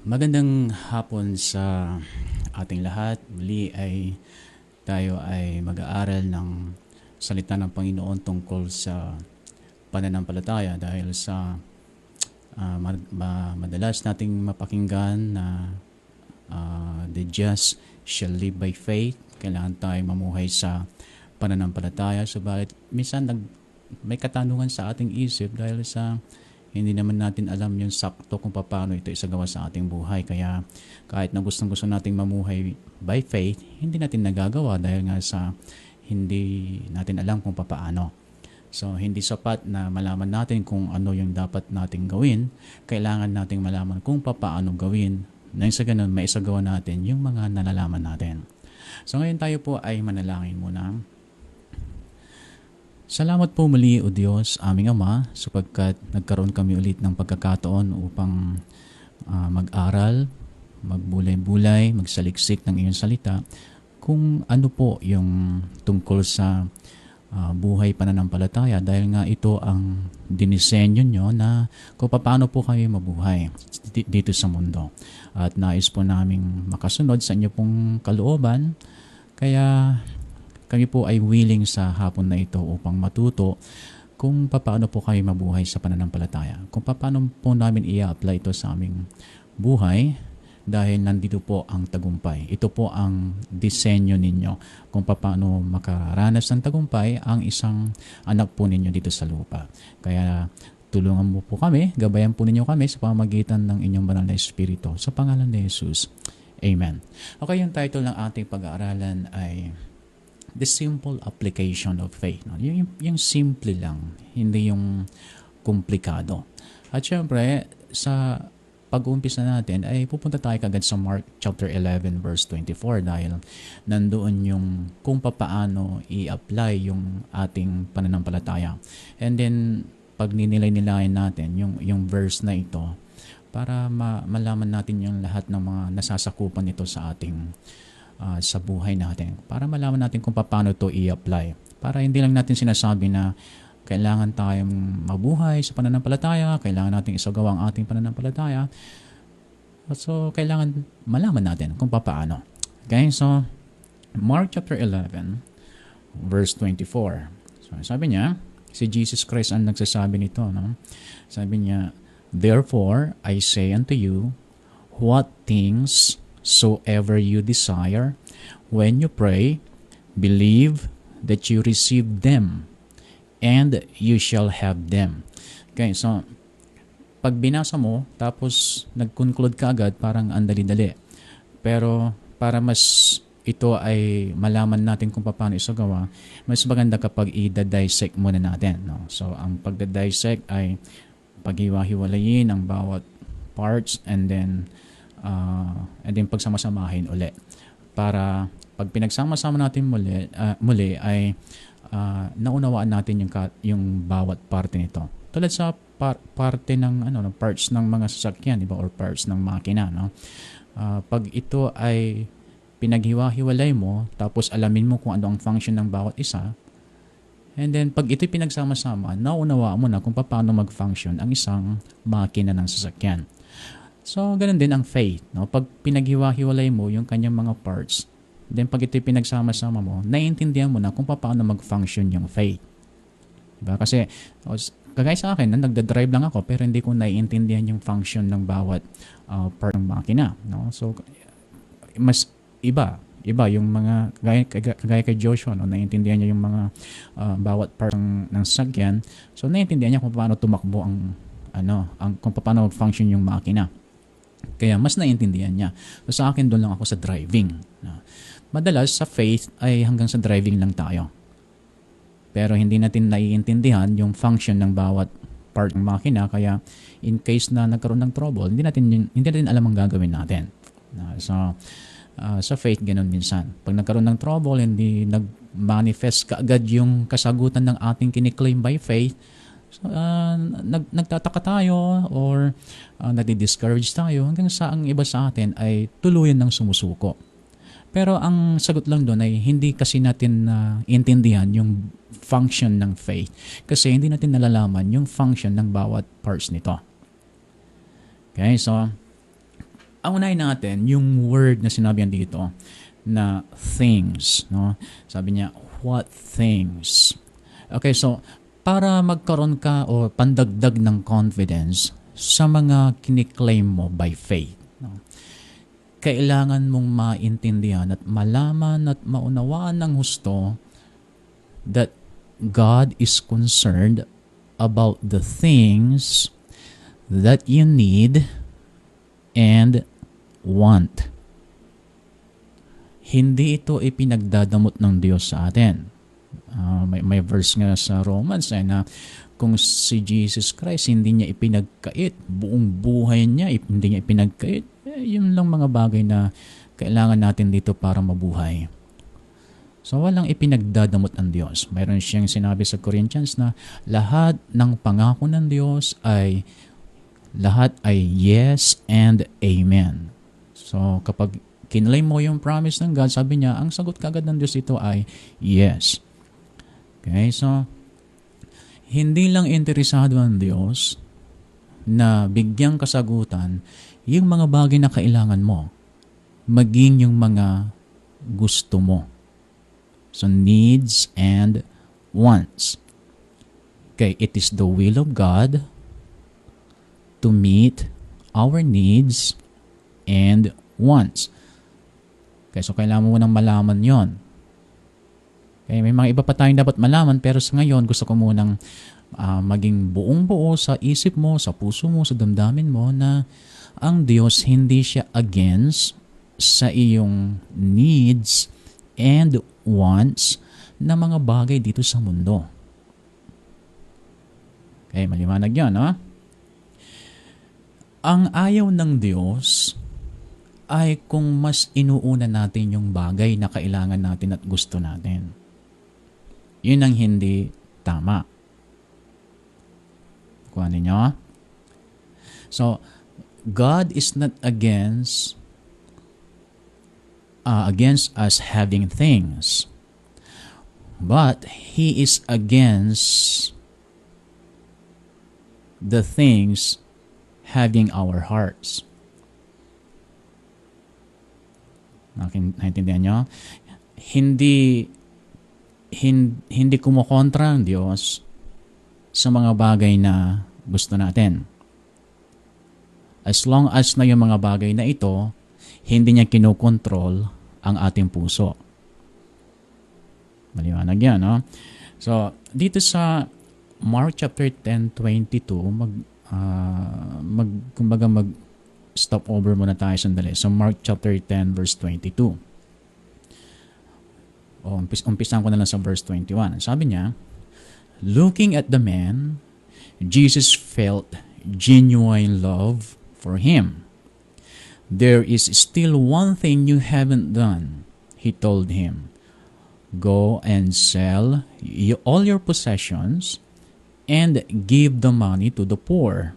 Magandang hapon sa ating lahat. Muli ay tayo ay mag-aaral ng salita ng Panginoon tungkol sa pananampalataya dahil sa madalas nating mapakinggan na the just shall live by faith. Kailangan tayo mamuhay sa pananampalataya. Subalit minsan may katanungan sa ating isip dahil sa hindi naman natin alam yung sakto kung paano ito isagawa sa ating buhay. Kaya kahit na gustong-gusto nating mamuhay by faith, hindi natin nagagawa dahil nga sa hindi natin alam kung paano. So, hindi sapat na malaman natin kung ano yung dapat nating gawin. Kailangan nating malaman kung paano gawin. Nang sa ganun, maisagawa natin yung mga nalalaman natin. So, ngayon tayo po ay manalangin muna. Salamat po muli, O Diyos, aming Ama, sapagkat nagkaroon kami ulit ng pagkakataon upang mag-aral, magbulay-bulay, magsaliksik ng iyong salita kung ano po yung tungkol sa buhay pananampalataya dahil nga ito ang dinisenyo nyo na kung paano po kami mabuhay dito sa mundo. At nais po naming makasunod sa inyo pong kalooban, kaya kami po ay willing sa hapon na ito upang matuto kung paano po kayo mabuhay sa pananampalataya. Kung paano po namin i-apply ito sa aming buhay dahil nandito po ang tagumpay. Ito po ang disenyo ninyo kung paano makaranas ng tagumpay ang isang anak po ninyo dito sa lupa. Kaya tulungan mo po kami, gabayan po ninyo kami sa pamamagitan ng inyong banal na Espiritu. Sa pangalan ni Jesus. Amen. Okay, yung title ng ating pag-aaralan ay The Simple Application of Faith. Yung simple lang, hindi yung komplikado. At syempre, sa pag-uumpisa natin ay pupunta tayo kagad sa Mark chapter 11 verse 24 dahil nandoon yung kung paano i-apply yung ating pananampalataya. And then, pag ninilay-nilayan natin yung verse na ito para malaman natin yung lahat ng mga nasasakupan nito sa ating sa buhay natin para malaman natin kung paano ito i-apply. Para hindi lang natin sinasabi na kailangan tayong mabuhay sa pananampalataya, kailangan natin isagawa ang ating pananampalataya. So, kailangan malaman natin kung paano. Okay, so, Mark chapter 11, verse 24. So, sabi niya, si Jesus Christ ang nagsasabi nito. No? Sabi niya, "Therefore, I say unto you, what things soever you desire, when you pray, believe that you receive them, and you shall have them." Okay, so pag binasa mo, tapos nag-conclude ka agad, parang andali-dali. Pero para mas ito ay malaman natin kung paano isagawa, mas maganda kapag i-dissect muna natin. No? So ang pagda-dissect ay paghiwa-hiwalayin ang bawat parts and then pagsama-samahin uli para pag pinagsama-sama natin muli ay naunawaan natin yung bawat parte nito. Tulad sa parte ng parts ng mga sasakyan, diba, or parts ng makina, no? Pag ito ay pinaghiwa-hiwalay mo tapos alamin mo kung ano ang function ng bawat isa, and then pag ito pinagsama-sama, naunawaan mo na kung paano mag-function ang isang makina ng sasakyan. So, ganun din ang faith. No? Pag pinaghiwa-hiwalay mo yung kanyang mga parts, then pag ito'y pinagsama-sama mo, naiintindihan mo na kung paano mag-function yung faith. Diba? Kasi, kagaya sa akin, nagda-drive lang ako pero hindi ko naiintindihan yung function ng bawat part ng makina. No? So, mas iba yung mga, kagaya kay Joshua, no? Naiintindihan niya yung mga bawat part ng sasakyan. So, naiintindihan niya kung paano tumakbo kung paano mag-function yung makina. Kaya mas naiintindihan niya. So sa akin doon lang ako sa driving. Madalas sa faith ay hanggang sa driving lang tayo. Pero hindi natin naiintindihan yung function ng bawat part ng makina, kaya in case na nagkaroon ng trouble, hindi natin alam ang gagawin natin. So sa faith ganun minsan. Pag nagkaroon ng trouble, hindi nag-manifest kaagad yung kasagutan ng ating kiniklaim by faith. So, nagtataka tayo or nadi-discourage tayo hanggang sa ang iba sa atin ay tuluyan ng sumusuko. Pero ang sagot lang doon ay hindi kasi natin intindihan yung function ng faith kasi hindi natin nalalaman yung function ng bawat parts nito. Okay, so Ang unahin natin, yung word na sinabi niya dito, na things, no? Sabi niya, what things? Okay, so para magkaroon ka o pandagdag ng confidence sa mga kiniklaim mo by faith, no? Kailangan mong maintindihan at malaman at maunawaan ng husto that God is concerned about the things that you need and want. Hindi ito ipinagdadamot ng Diyos sa atin. May verse nga sa Romans na kung si Jesus Christ hindi niya ipinagkait, buong buhay niya hindi niya ipinagkait, yun lang mga bagay na kailangan natin dito para mabuhay. So walang ipinagdadamot ang Diyos. Mayroon siyang sinabi sa Corinthians na lahat ng pangako ng Diyos ay yes and amen. So kapag kinlaim mo yung promise ng God, sabi niya, ang sagot kagad ng Diyos ito ay yes. Okay, so hindi lang interesado ang Diyos na bigyang kasagutan yung mga bagay na kailangan mo, maging yung mga gusto mo. So needs and wants. Okay, it is the will of God to meet our needs and wants. Okay, so kailangan mo nang malaman yon. Okay, may mga iba pa tayong dapat malaman, pero sa ngayon gusto ko munang maging buong buo sa isip mo, sa puso mo, sa damdamin mo na ang Diyos hindi siya against sa iyong needs and wants na mga bagay dito sa mundo. Okay, maliwanag yan, no? Ang ayaw ng Diyos ay kung mas inuuna natin yung bagay na kailangan natin at gusto natin. Yun ang hindi tama. Kuha ninyo? So, God is not against us having things, but He is against the things having our hearts. Naintindihan nyo? Hindi kumukontra ang Diyos sa mga bagay na gusto natin. As long as na yung mga bagay na ito, hindi niya kinokontrol ang ating puso. Maliwanag yan, no? So, dito sa Mark chapter 10:22, stop over muna tayo sandali. So, Mark chapter 10 verse 22. Umpisan ko na lang sa verse 21. Sabi niya, looking at the man, Jesus felt genuine love for him. There is still one thing you haven't done, he told him. Go and sell all your possessions and give the money to the poor,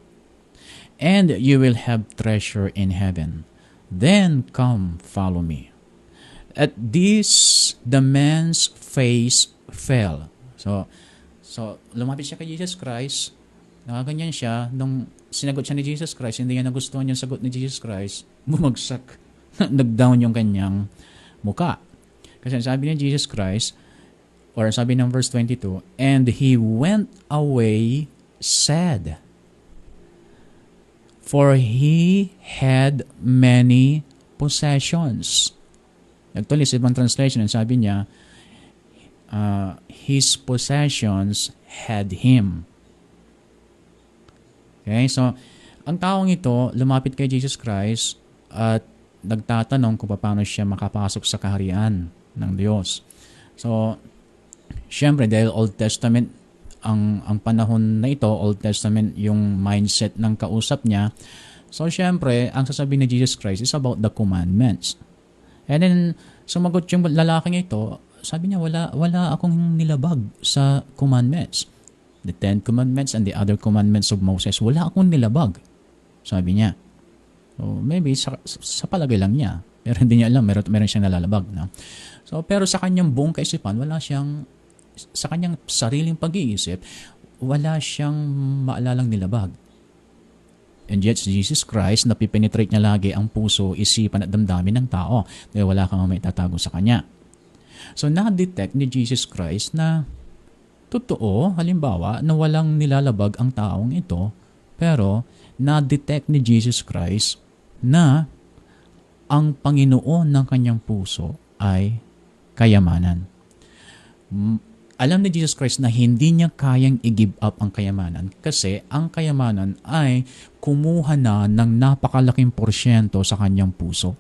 and you will have treasure in heaven. Then come follow me. At this, the man's face fell. So lumapit siya kay Jesus Christ. Nakaganyan siya. Nung sinagot siya ni Jesus Christ, hindi niya nagustuhan yung sagot ni Jesus Christ, bumagsak. Nag-down yung kanyang muka. Kasi sabi ni Jesus Christ, or sabi ng verse 22, and he went away sad, for he had many possessions. Actually, sa ibang translation, sabi niya, his possessions had him. Okay, so ang taong ito lumapit kay Jesus Christ at nagtatanong kung paano siya makapasok sa kaharian ng Diyos. So, syempre dahil Old Testament ang panahon na ito, Old Testament yung mindset ng kausap niya. So, syempre, ang sasabihin ni Jesus Christ is about the commandments. And then, sumagot yung lalaking ito, sabi niya, wala akong nilabag sa commandments. The 10 commandments and the other commandments of Moses, wala akong nilabag, sabi niya. So, maybe sa palagay lang niya, pero hindi niya alam, meron siyang nalalabag. No? So, pero sa kanyang buong kaisipan, sa kanyang sariling pag-iisip, wala siyang maalalang nilabag. And yet, si Jesus Christ, napipenetrate niya lagi ang puso, isipan at damdamin ng tao. Dahil wala kang may tatago sa Kanya. So, na-detect ni Jesus Christ na totoo, halimbawa, na walang nilalabag ang taong ito, pero na-detect ni Jesus Christ na ang Panginoon ng kanyang puso ay kayamanan. Alam ni Jesus Christ na hindi niya kayang i-give up ang kayamanan kasi ang kayamanan ay kumuha na ng napakalaking porsyento sa kanyang puso.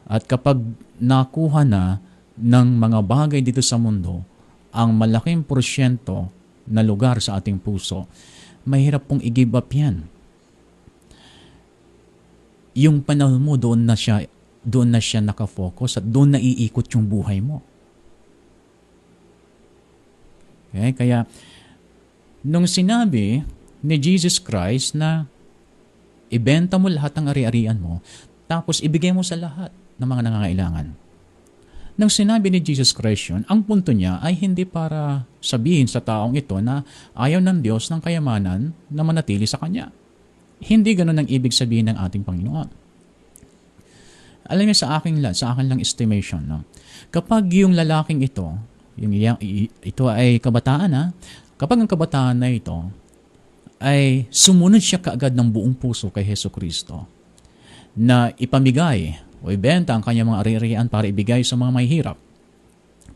At kapag nakuha na ng mga bagay dito sa mundo ang malaking porsyento na lugar sa ating puso, mahirap pong i-give up yan. Yung panahon mo doon na siya nakafocus at doon na iikot yung buhay mo. Okay? Kaya, nung sinabi ni Jesus Christ na ibenta mo lahat ng ari-arian mo, tapos ibigay mo sa lahat ng mga nangangailangan. Nang sinabi ni Jesus Christ yun, ang punto niya ay hindi para sabihin sa taong ito na ayaw ng Diyos ng kayamanan na manatili sa Kanya. Hindi ganun ang ibig sabihin ng ating Panginoon. Alam niyo sa akin lang estimation, no? Kapag yung lalaking ito, ito ay kabataan, kapag ang kabataan na ito ay sumunod siya kaagad ng buong puso kay Hesukristo na ipamigay o ibenta ang kanyang mga ari-arian para ibigay sa mga may hirap.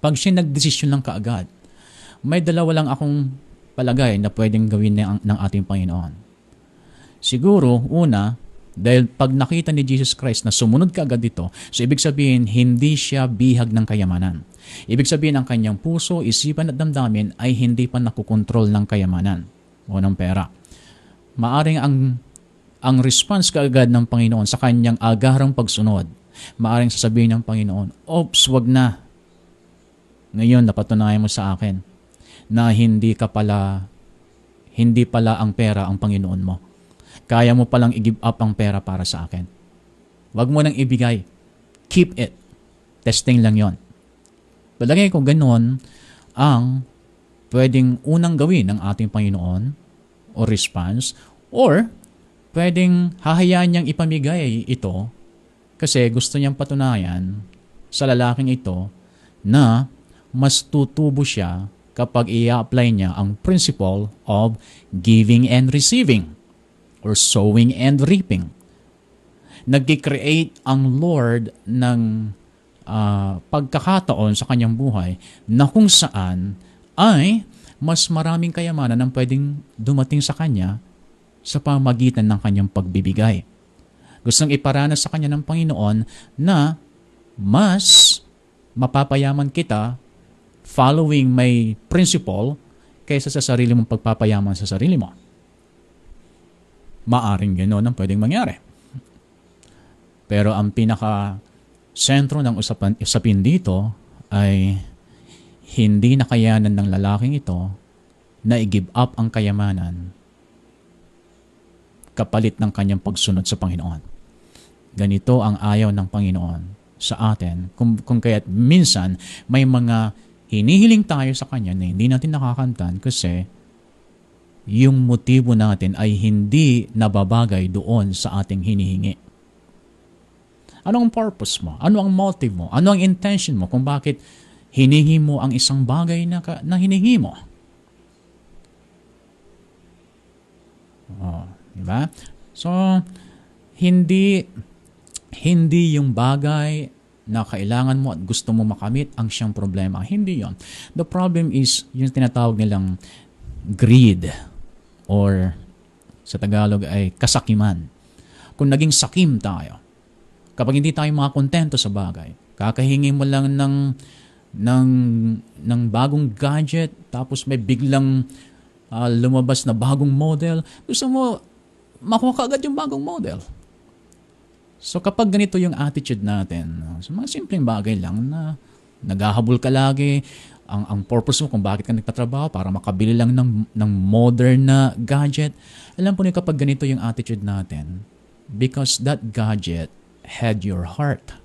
Pag siya nagdesisyon lang kaagad, may dalawa lang akong palagay na pwedeng gawin ng ating Panginoon. Siguro, una, dahil pag nakita ni Jesus Christ na sumunod kaagad dito, so ibig sabihin, hindi siya bihag ng kayamanan. Ibig sabihin, ang kanyang puso, isipan at damdamin ay hindi pa nakukontrol ng kayamanan o ng pera. Maaring ang response kaagad ng Panginoon sa kanyang agarang pagsunod, maaring sasabihin ng Panginoon, "Oops, wag na. Ngayon, napatunayan mo sa akin na hindi pala ang pera ang Panginoon mo. Kaya mo palang i-give up ang pera para sa akin. Wag mo nang ibigay. Keep it." Testing lang yon. Palagay ko ganoon ang pwedeng unang gawin ng ating Panginoon o response, or pwedeng hahayaan niyang ipamigay ito kasi gusto niyang patunayan sa lalaking ito na mas tutubo siya kapag i-apply niya ang principle of giving and receiving or sowing and reaping. Nag-create ang Lord ng pagkakataon sa kanyang buhay na kung saan ay mas maraming kayamanan ang pwedeng dumating sa kanya sa pamagitan ng kanyang pagbibigay. Gustong iparanas sa kanya ng Panginoon na mas mapapayaman kita following my principle kaysa sa sarili mong pagpapayaman sa sarili mo. Maaring gano'n ang pwedeng mangyari. Pero ang pinaka-sentro ng usapin dito ay hindi nakayanan ng lalaking ito na i-give up ang kayamanan kapalit ng kanyang pagsunod sa Panginoon. Ganito ang ayaw ng Panginoon sa atin. Kung kaya't minsan may mga hinihiling tayo sa Kanya na hindi natin nakakamtan kasi yung motibo natin ay hindi nababagay doon sa ating hinihingi. Ano ang purpose mo? Ano ang motive mo? Ano ang intention mo kung bakit hinihingi mo ang isang bagay na hinihingi mo? Diba? So, hindi yung bagay na kailangan mo at gusto mo makamit ang siyang problema. Hindi yon. The problem is yung tinatawag nilang greed or sa Tagalog ay kasakiman. Kung naging sakim tayo, kapag hindi tayo makakontento sa bagay, kakahingi mo lang ng bagong gadget, tapos may biglang lumabas na bagong model, gusto mo makuha ka agad yung bagong model. So kapag ganito yung attitude natin, so mga simpleng bagay lang na naghahabol ka lagi, ang purpose mo kung bakit ka nagtatrabaho para makabili lang ng modern na gadget. Alam po niyo kapag ganito yung attitude natin, because that gadget had your heart.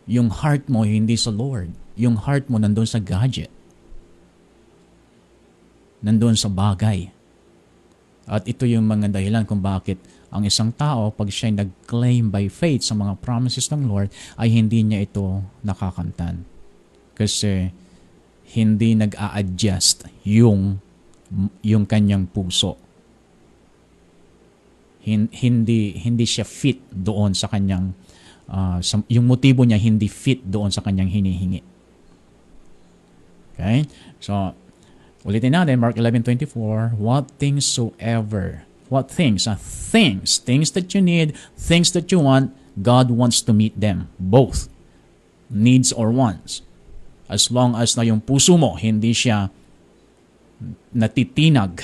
Yung heart mo hindi sa Lord. Yung heart mo nandun sa gadget. Nandun sa bagay. At ito yung mga dahilan kung bakit ang isang tao, pag siya'y nag-claim by faith sa mga promises ng Lord, ay hindi niya ito nakakamtan. Kasi hindi nag-a-adjust yung kanyang puso. Hindi siya fit doon sa kanyang, yung motibo niya hindi fit doon sa kanyang hinihingi. Okay? So, ulitin natin, Mark 11:24, what things that you need, things that you want, God wants to meet them. Both. Needs or wants. As long as na yung puso mo, hindi siya natitinag,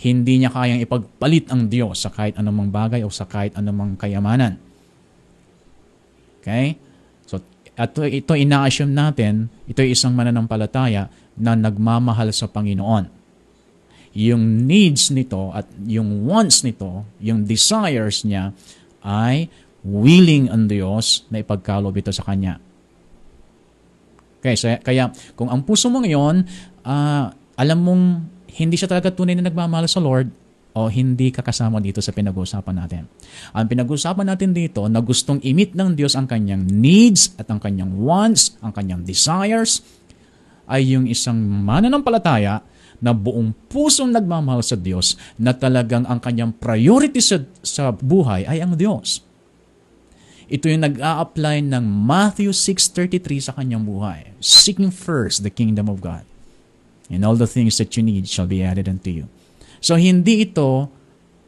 hindi niya kayang ipagpalit ang Diyos sa kahit anumang bagay o sa kahit anumang kayamanan. Okay? So, ito ina-assume natin, ito ay isang mananampalataya na nagmamahal sa Panginoon. Yung needs nito at yung wants nito, yung desires niya, ay willing ang Diyos na ipagkaloob ito sa Kanya. Okay, so, kaya kung ang puso mo ngayon, alam mong hindi siya talaga tunay na nagmamahal sa Lord, o hindi ka kasama dito sa pinag-uusapan natin. Ang pinag-uusapan natin dito na gustong i-meet ng Diyos ang kanyang needs at ang kanyang wants, ang kanyang desires, ay yung isang mananampalataya na buong pusong nagmamahal sa Diyos, na talagang ang kanyang priority sa buhay ay ang Diyos. Ito yung nag-a-apply ng Matthew 6:33 sa kanyang buhay. Seeking first the kingdom of God, and all the things that you need shall be added unto you. So, hindi ito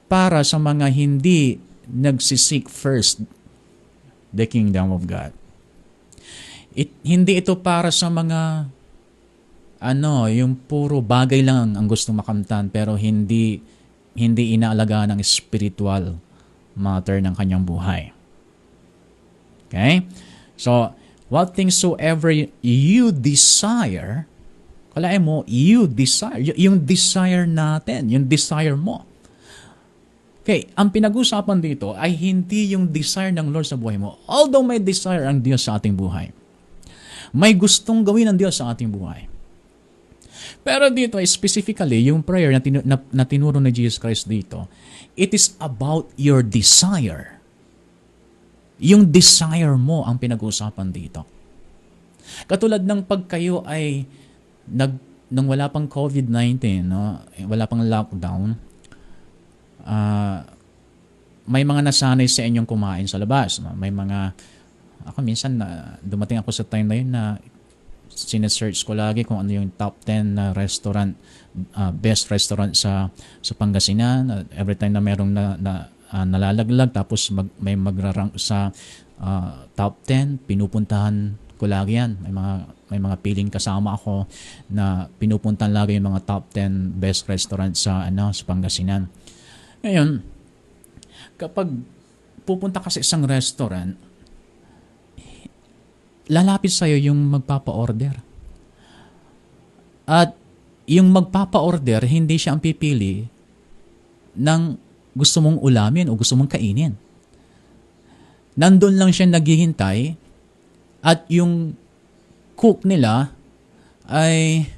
para sa mga hindi nagsisik first the kingdom of God. Hindi ito para sa mga yung puro bagay lang ang gusto makamtan pero hindi inaalagaan ng spiritual matter ng kanyang buhay. Okay? So, what things soever you desire, kalahin mo, you desire, yung desire natin, yung desire mo. Okay, ang pinag-usapan dito ay hindi yung desire ng Lord sa buhay mo. Although may desire ang Diyos sa ating buhay. May gustong gawin ng Diyos sa ating buhay. Pero dito, specifically, yung prayer na tinuro ni Jesus Christ dito, it is about your desire. Yung desire mo ang pinag-uusapan dito. Katulad ng pag kayo ay nang wala pang COVID-19, no? Wala pang lockdown, may mga nasanay sa inyong kumain sa labas. No? May mga, ako minsan, dumating ako sa time na yun na sinesearch ko lagi kung ano yung top 10 na restaurant, best restaurant sa Pangasinan. Every time na merong nalalaglag, tapos may magra-rank sa top 10, pinupuntahan ko lagi yan. May mga piling kasama ako na pinupuntahan lagi yung mga top 10 best restaurant sa Pangasinan. Ngayon, kapag pupunta ka sa isang restaurant, lalapit sa'yo yung magpapa-order. At yung magpapa-order, hindi siya ang pipili ng gusto mong ulamin o gusto mong kainin. Nandun lang siya naghihintay at yung cook nila ay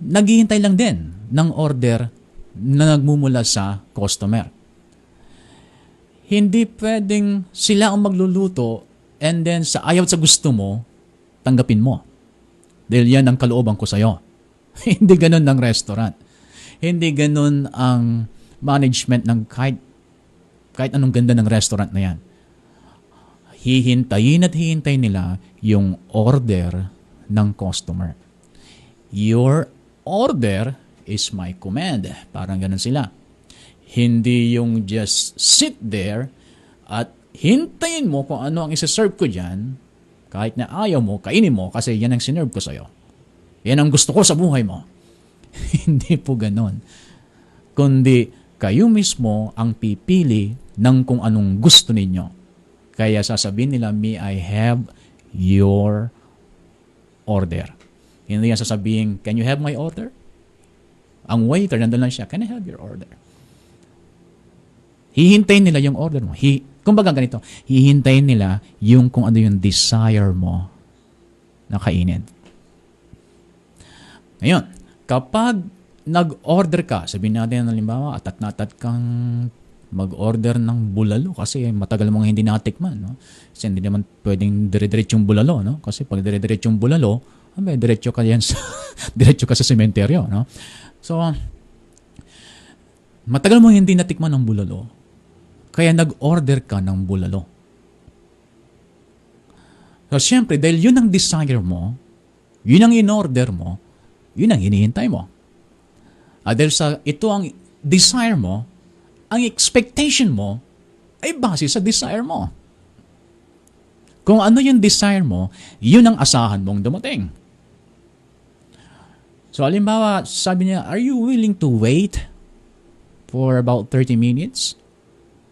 naghihintay lang din ng order na nagmumula sa customer. Hindi pwedeng sila ang magluluto and then sa ayaw sa gusto mo, tanggapin mo. Dahil yan ang kalooban ko sa'yo. Hindi ganun ng restaurant. Hindi ganun ang management ng kahit anong ganda ng restaurant na yan. Hihintayin at hihintay nila yung order ng customer. Your order is my command. Parang ganun sila. Hindi yung just sit there at hintayin mo kung ano ang isa-serve ko dyan, kahit na ayaw mo, kainin mo kasi yan ang sinerve ko sa'yo. Yan ang gusto ko sa buhay mo. Hindi po ganon. Kundi kayo mismo ang pipili ng kung anong gusto ninyo. Kaya sasabihin nila, may I have your order. Hindi yan sasabihin, can you have my order? Ang waiter, nandun lang siya, can I have your order? Hihintayin nila yung order mo. Kumbaga ganito, hihintayin nila yung kung ano yung desire mo na kainin. Ngayon, Kapag nag-order ka, sabihin natin halimbawa, atat na atat kang mag-order ng bulalo kasi matagal mong hindi natikman, no? Kasi hindi naman pwedeng dire-diretsong bulalo, no? Kasi pag dire-diretsong bulalo, diretso ka yan sa diretso ka sa sementeryo, no? So, matagal mong hindi natikman ng bulalo, kaya nag-order ka ng bulalo. So, syempre, dahil yun ang desire mo, yun ang in-order mo, yun ang hinihintay mo. Dahil sa ito ang desire mo, ang expectation mo ay base sa desire mo. Kung ano yung desire mo, yun ang asahan mong dumating. So, halimbawa, sabi niya, are you willing to wait for about 30 minutes?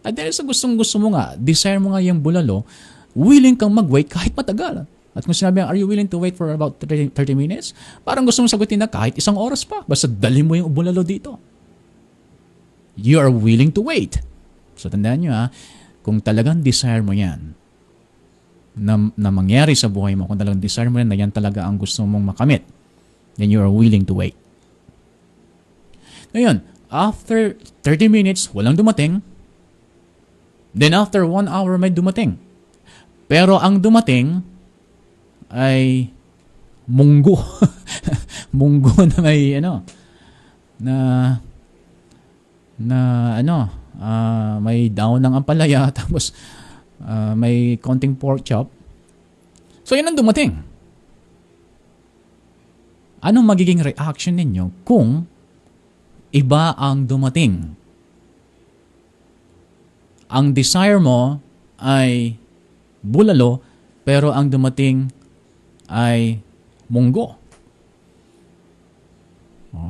Dahil sa gustong-gusto mo nga, desire mo nga yung bulalo, willing kang mag-wait kahit matagal. At kung sinabi are you willing to wait for about 30 minutes? Parang gusto mong sagutin na kahit isang oras pa. Basta dali mo yung bulalo dito. You are willing to wait. So tandaan nyo kung talagang desire mo yan na mangyari sa buhay mo, kung talagang desire mo yan na yan talaga ang gusto mong makamit, then you are willing to wait. Ngayon, after 30 minutes, walang dumating. Then after 1 hour, may dumating. Pero ang dumating ay munggo. Munggo na may may daon ng ampalaya tapos may konting pork chop. So yan ang dumating. Anong magiging reaction ninyo kung iba ang dumating? Ang desire mo ay bulalo pero ang dumating ay munggo.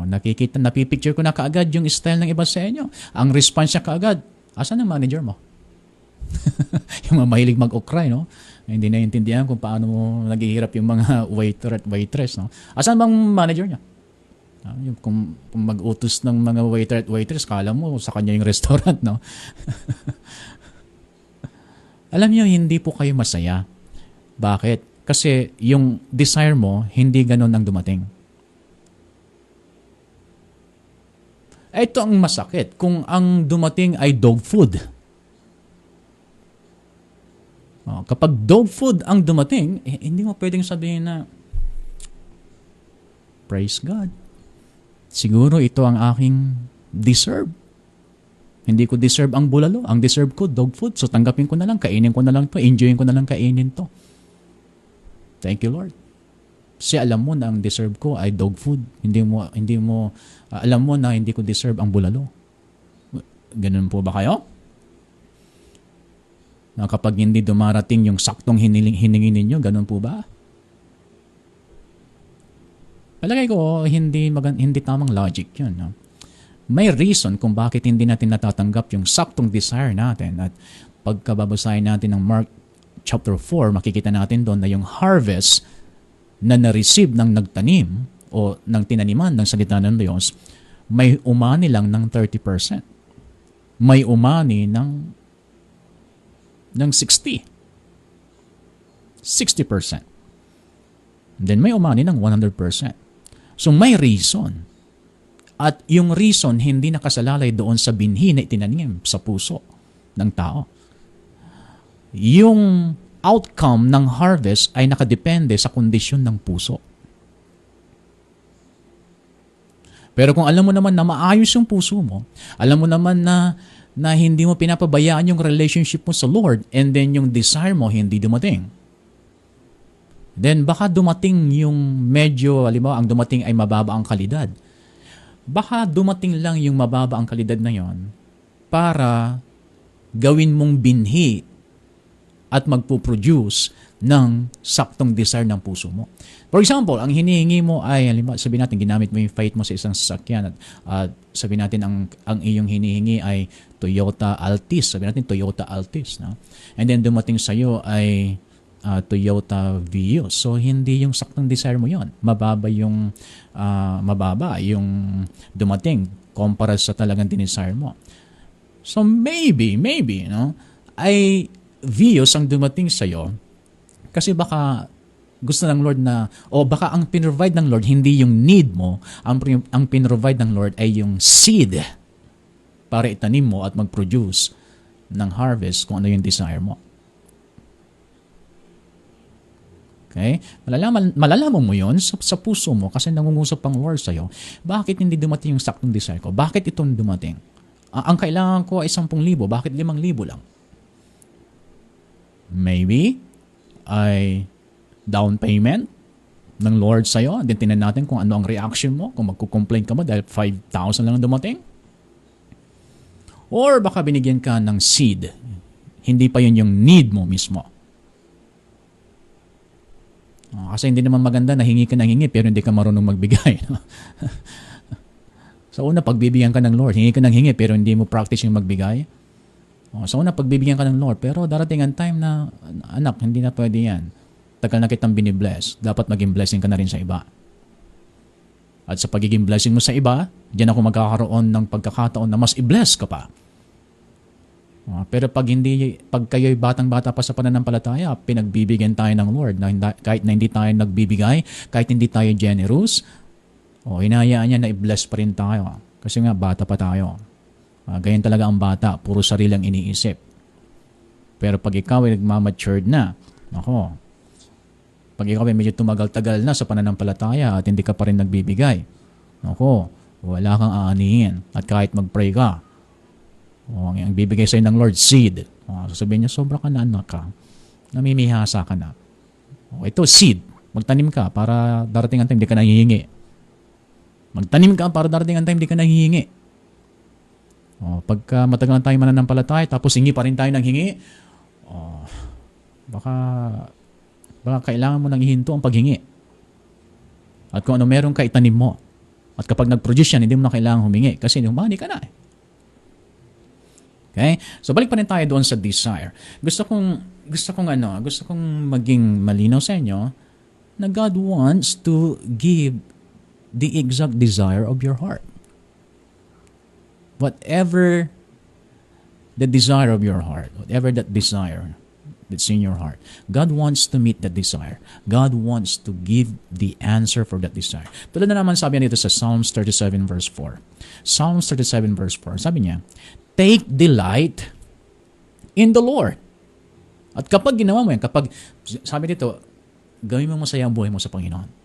Napipicture ko na kaagad yung style ng iba sa inyo. Ang response niya kaagad, asan ang manager mo? Yung mga mahilig mag-ukray, no? Hindi naiintindihan kung paano mo naghihirap yung mga waiter at waitress, no? Asan bang manager niya? Kung mag-utos ng mga waiter at waitress, kala mo sa kanya yung restaurant, no? Alam niyo, hindi po kayo masaya. Bakit? Kasi yung desire mo, hindi ganun ang dumating. Ito ang masakit kung ang dumating ay dog food. Kapag dog food ang dumating, hindi mo pwedeng sabihin na, praise God. Siguro ito ang aking deserve. Hindi ko deserve ang bulalo. Ang deserve ko, dog food. So tanggapin ko na lang, kainin ko na lang to, enjoyin ko na lang kainin to. Thank you, Lord. Kasi alam mo na ang deserve ko ay dog food. Hindi mo alam mo na hindi ko deserve ang bulalo. Ganun po ba kayo? Na kapag hindi dumarating yung saktong hiningin ninyo, ganun po ba? Palagay ko hindi tamang logic 'yun, no? May reason kung bakit hindi natin natatanggap yung saktong desire natin. At pagkababasahin natin ng Mark chapter 4, makikita natin doon na yung harvest na na-receive ng nagtanim o ng tinaniman ng salita ng Diyos, may umani lang ng 30%. May umani ng 60%. 60%. Then may umani ng 100%. So may reason. At yung reason hindi nakasalalay doon sa binhi na itinanim sa puso ng tao. Yung outcome ng harvest ay nakadepende sa kondisyon ng puso. Pero kung alam mo naman na maayos yung puso mo, alam mo naman na hindi mo pinapabayaan yung relationship mo sa Lord, and then yung desire mo hindi dumating, then baka dumating yung medyo, halimbawa, ang dumating ay mababa ang kalidad. Baka dumating lang yung mababa ang kalidad na yon para gawin mong binhi at magpo-produce ng saktong desire ng puso mo. For example, ang hinihingi mo ay, halimbawa, sabihin natin, ginamit mo yung faith mo sa isang sasakyan at sabihin natin, ang iyong hinihingi ay Toyota Altis. Sabihin natin, Toyota Altis. No? And then dumating sa'yo ay Toyota Vios. So, hindi yung saktong desire mo yon. Mababa yung dumating kumpara sa talagang desire mo. So, maybe, no, ay Vios ang dumating sa'yo kasi baka gusto ng Lord na, o baka ang pinrovide ng Lord, hindi yung need mo, ang pinrovide ng Lord ay yung seed para itanim mo at mag-produce ng harvest kung ano yung desire mo. Okay? Malalaman mo yun sa puso mo kasi nangungusap ang Lord sa'yo. Bakit hindi dumating yung saktong desire ko? Bakit itong dumating? Ang kailangan ko ay 10,000. Bakit 5,000 lang? Maybe ay down payment ng Lord sa'yo. Then tinan natin kung ano ang reaction mo. Kung magkukomplain ka mo dahil 5,000 lang dumating. Or baka binigyan ka ng seed. Hindi pa yun yung need mo mismo. Kasi hindi naman maganda na hingi ka ng hingi pero hindi ka marunong magbigay. Sa una, pagbibigyan ka ng Lord, hingi ka ng hingi pero hindi mo practice yung magbigay. Sa una, pagbibigyan ka ng Lord pero darating ang time na, anak, hindi na pwede yan. Tagal na kitang binibless. Dapat maging blessing ka na rin sa iba. At sa pagiging blessing mo sa iba, diyan ako magkakaroon ng pagkakataon na mas i-bless ka pa. Pero pag kayo'y batang-bata pa sa pananampalataya, pinagbibigyan tayo ng Lord na kahit na hindi tayo nagbibigay, kahit hindi tayo generous, hinahayaan niya na i-bless pa rin tayo. Kasi nga, bata pa tayo. Ganyan talaga ang bata, puro sarilang iniisip. Pero pag ikaw ay nagmamatured na, pag ikaw ay medyo tumagal-tagal na sa pananampalataya at hindi ka pa rin nagbibigay, wala kang aanihin. At kahit mag-pray ka, ang bibigay sa'yo ng Lord, seed. Sasabihin niya, sobra ka na anak ka. Namimihasa ka na. Ito, seed. Magtanim ka para darating ang time, hindi ka nahihingi. Magtanim ka para darating ang time, hindi ka nahihingi. Pagka matagal na tayo mananampalataya, tapos hingi pa rin tayo ng hingi, baka kailangan mo nang ihinto ang paghingi. At kung ano meron ka, itanim mo. At kapag nag-produce yan, hindi mo na kailangan humingi kasi humani ka na. Okay? So balik pa rin tayo doon sa desire. Gusto kong maging malinaw sa inyo na God wants to give the exact desire of your heart. Whatever the desire of your heart, whatever that desire that's in your heart, God wants to meet that desire. God wants to give the answer for that desire. Tulad na naman sabi niya dito sa Psalms 37 verse 4. Psalms 37 verse 4. Sabi niya, take delight in the Lord. At kapag ginawa mo yan, sabi dito, gawin mo masaya ang buhay mo sa Panginoon.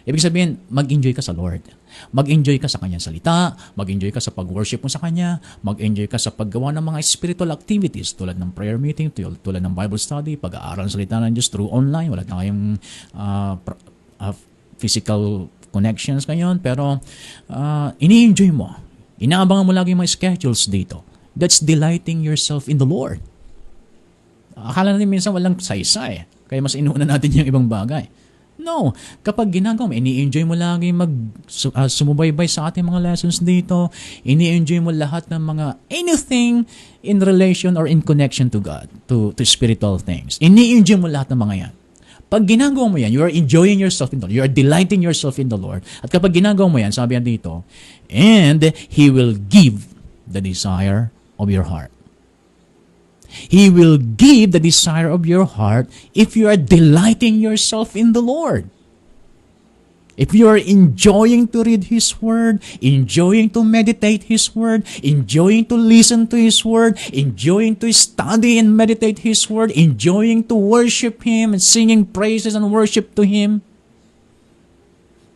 Ibig sabihin, mag-enjoy ka sa Lord. Mag-enjoy ka sa Kanyang salita, mag-enjoy ka sa pag-worship mo sa Kanya, mag-enjoy ka sa paggawa ng mga spiritual activities tulad ng prayer meeting, tulad ng Bible study, pag-aaral ng salita ng Diyos through online. Wala na kayong physical connections ngayon, pero ini-enjoy mo. Inaabangan mo lagi yung mga schedules dito. That's delighting yourself in the Lord. Akala natin minsan walang saysay, kaya mas inuuna natin yung ibang bagay. No, kapag ginagawa mo, ini-enjoy mo lagi sumubaybay sa ating mga lessons dito, ini-enjoy mo lahat ng mga anything in relation or in connection to God, to spiritual things. Ini-enjoy mo lahat ng mga yan. Pag ginagawa mo yan, you are enjoying yourself in the Lord. You are delighting yourself in the Lord. At kapag ginagawa mo yan, sabi yan dito, and He will give the desire of your heart. He will give the desire of your heart if you are delighting yourself in the Lord. If you are enjoying to read His Word, enjoying to meditate His Word, enjoying to listen to His Word, enjoying to study and meditate His Word, enjoying to worship Him and singing praises and worship to Him,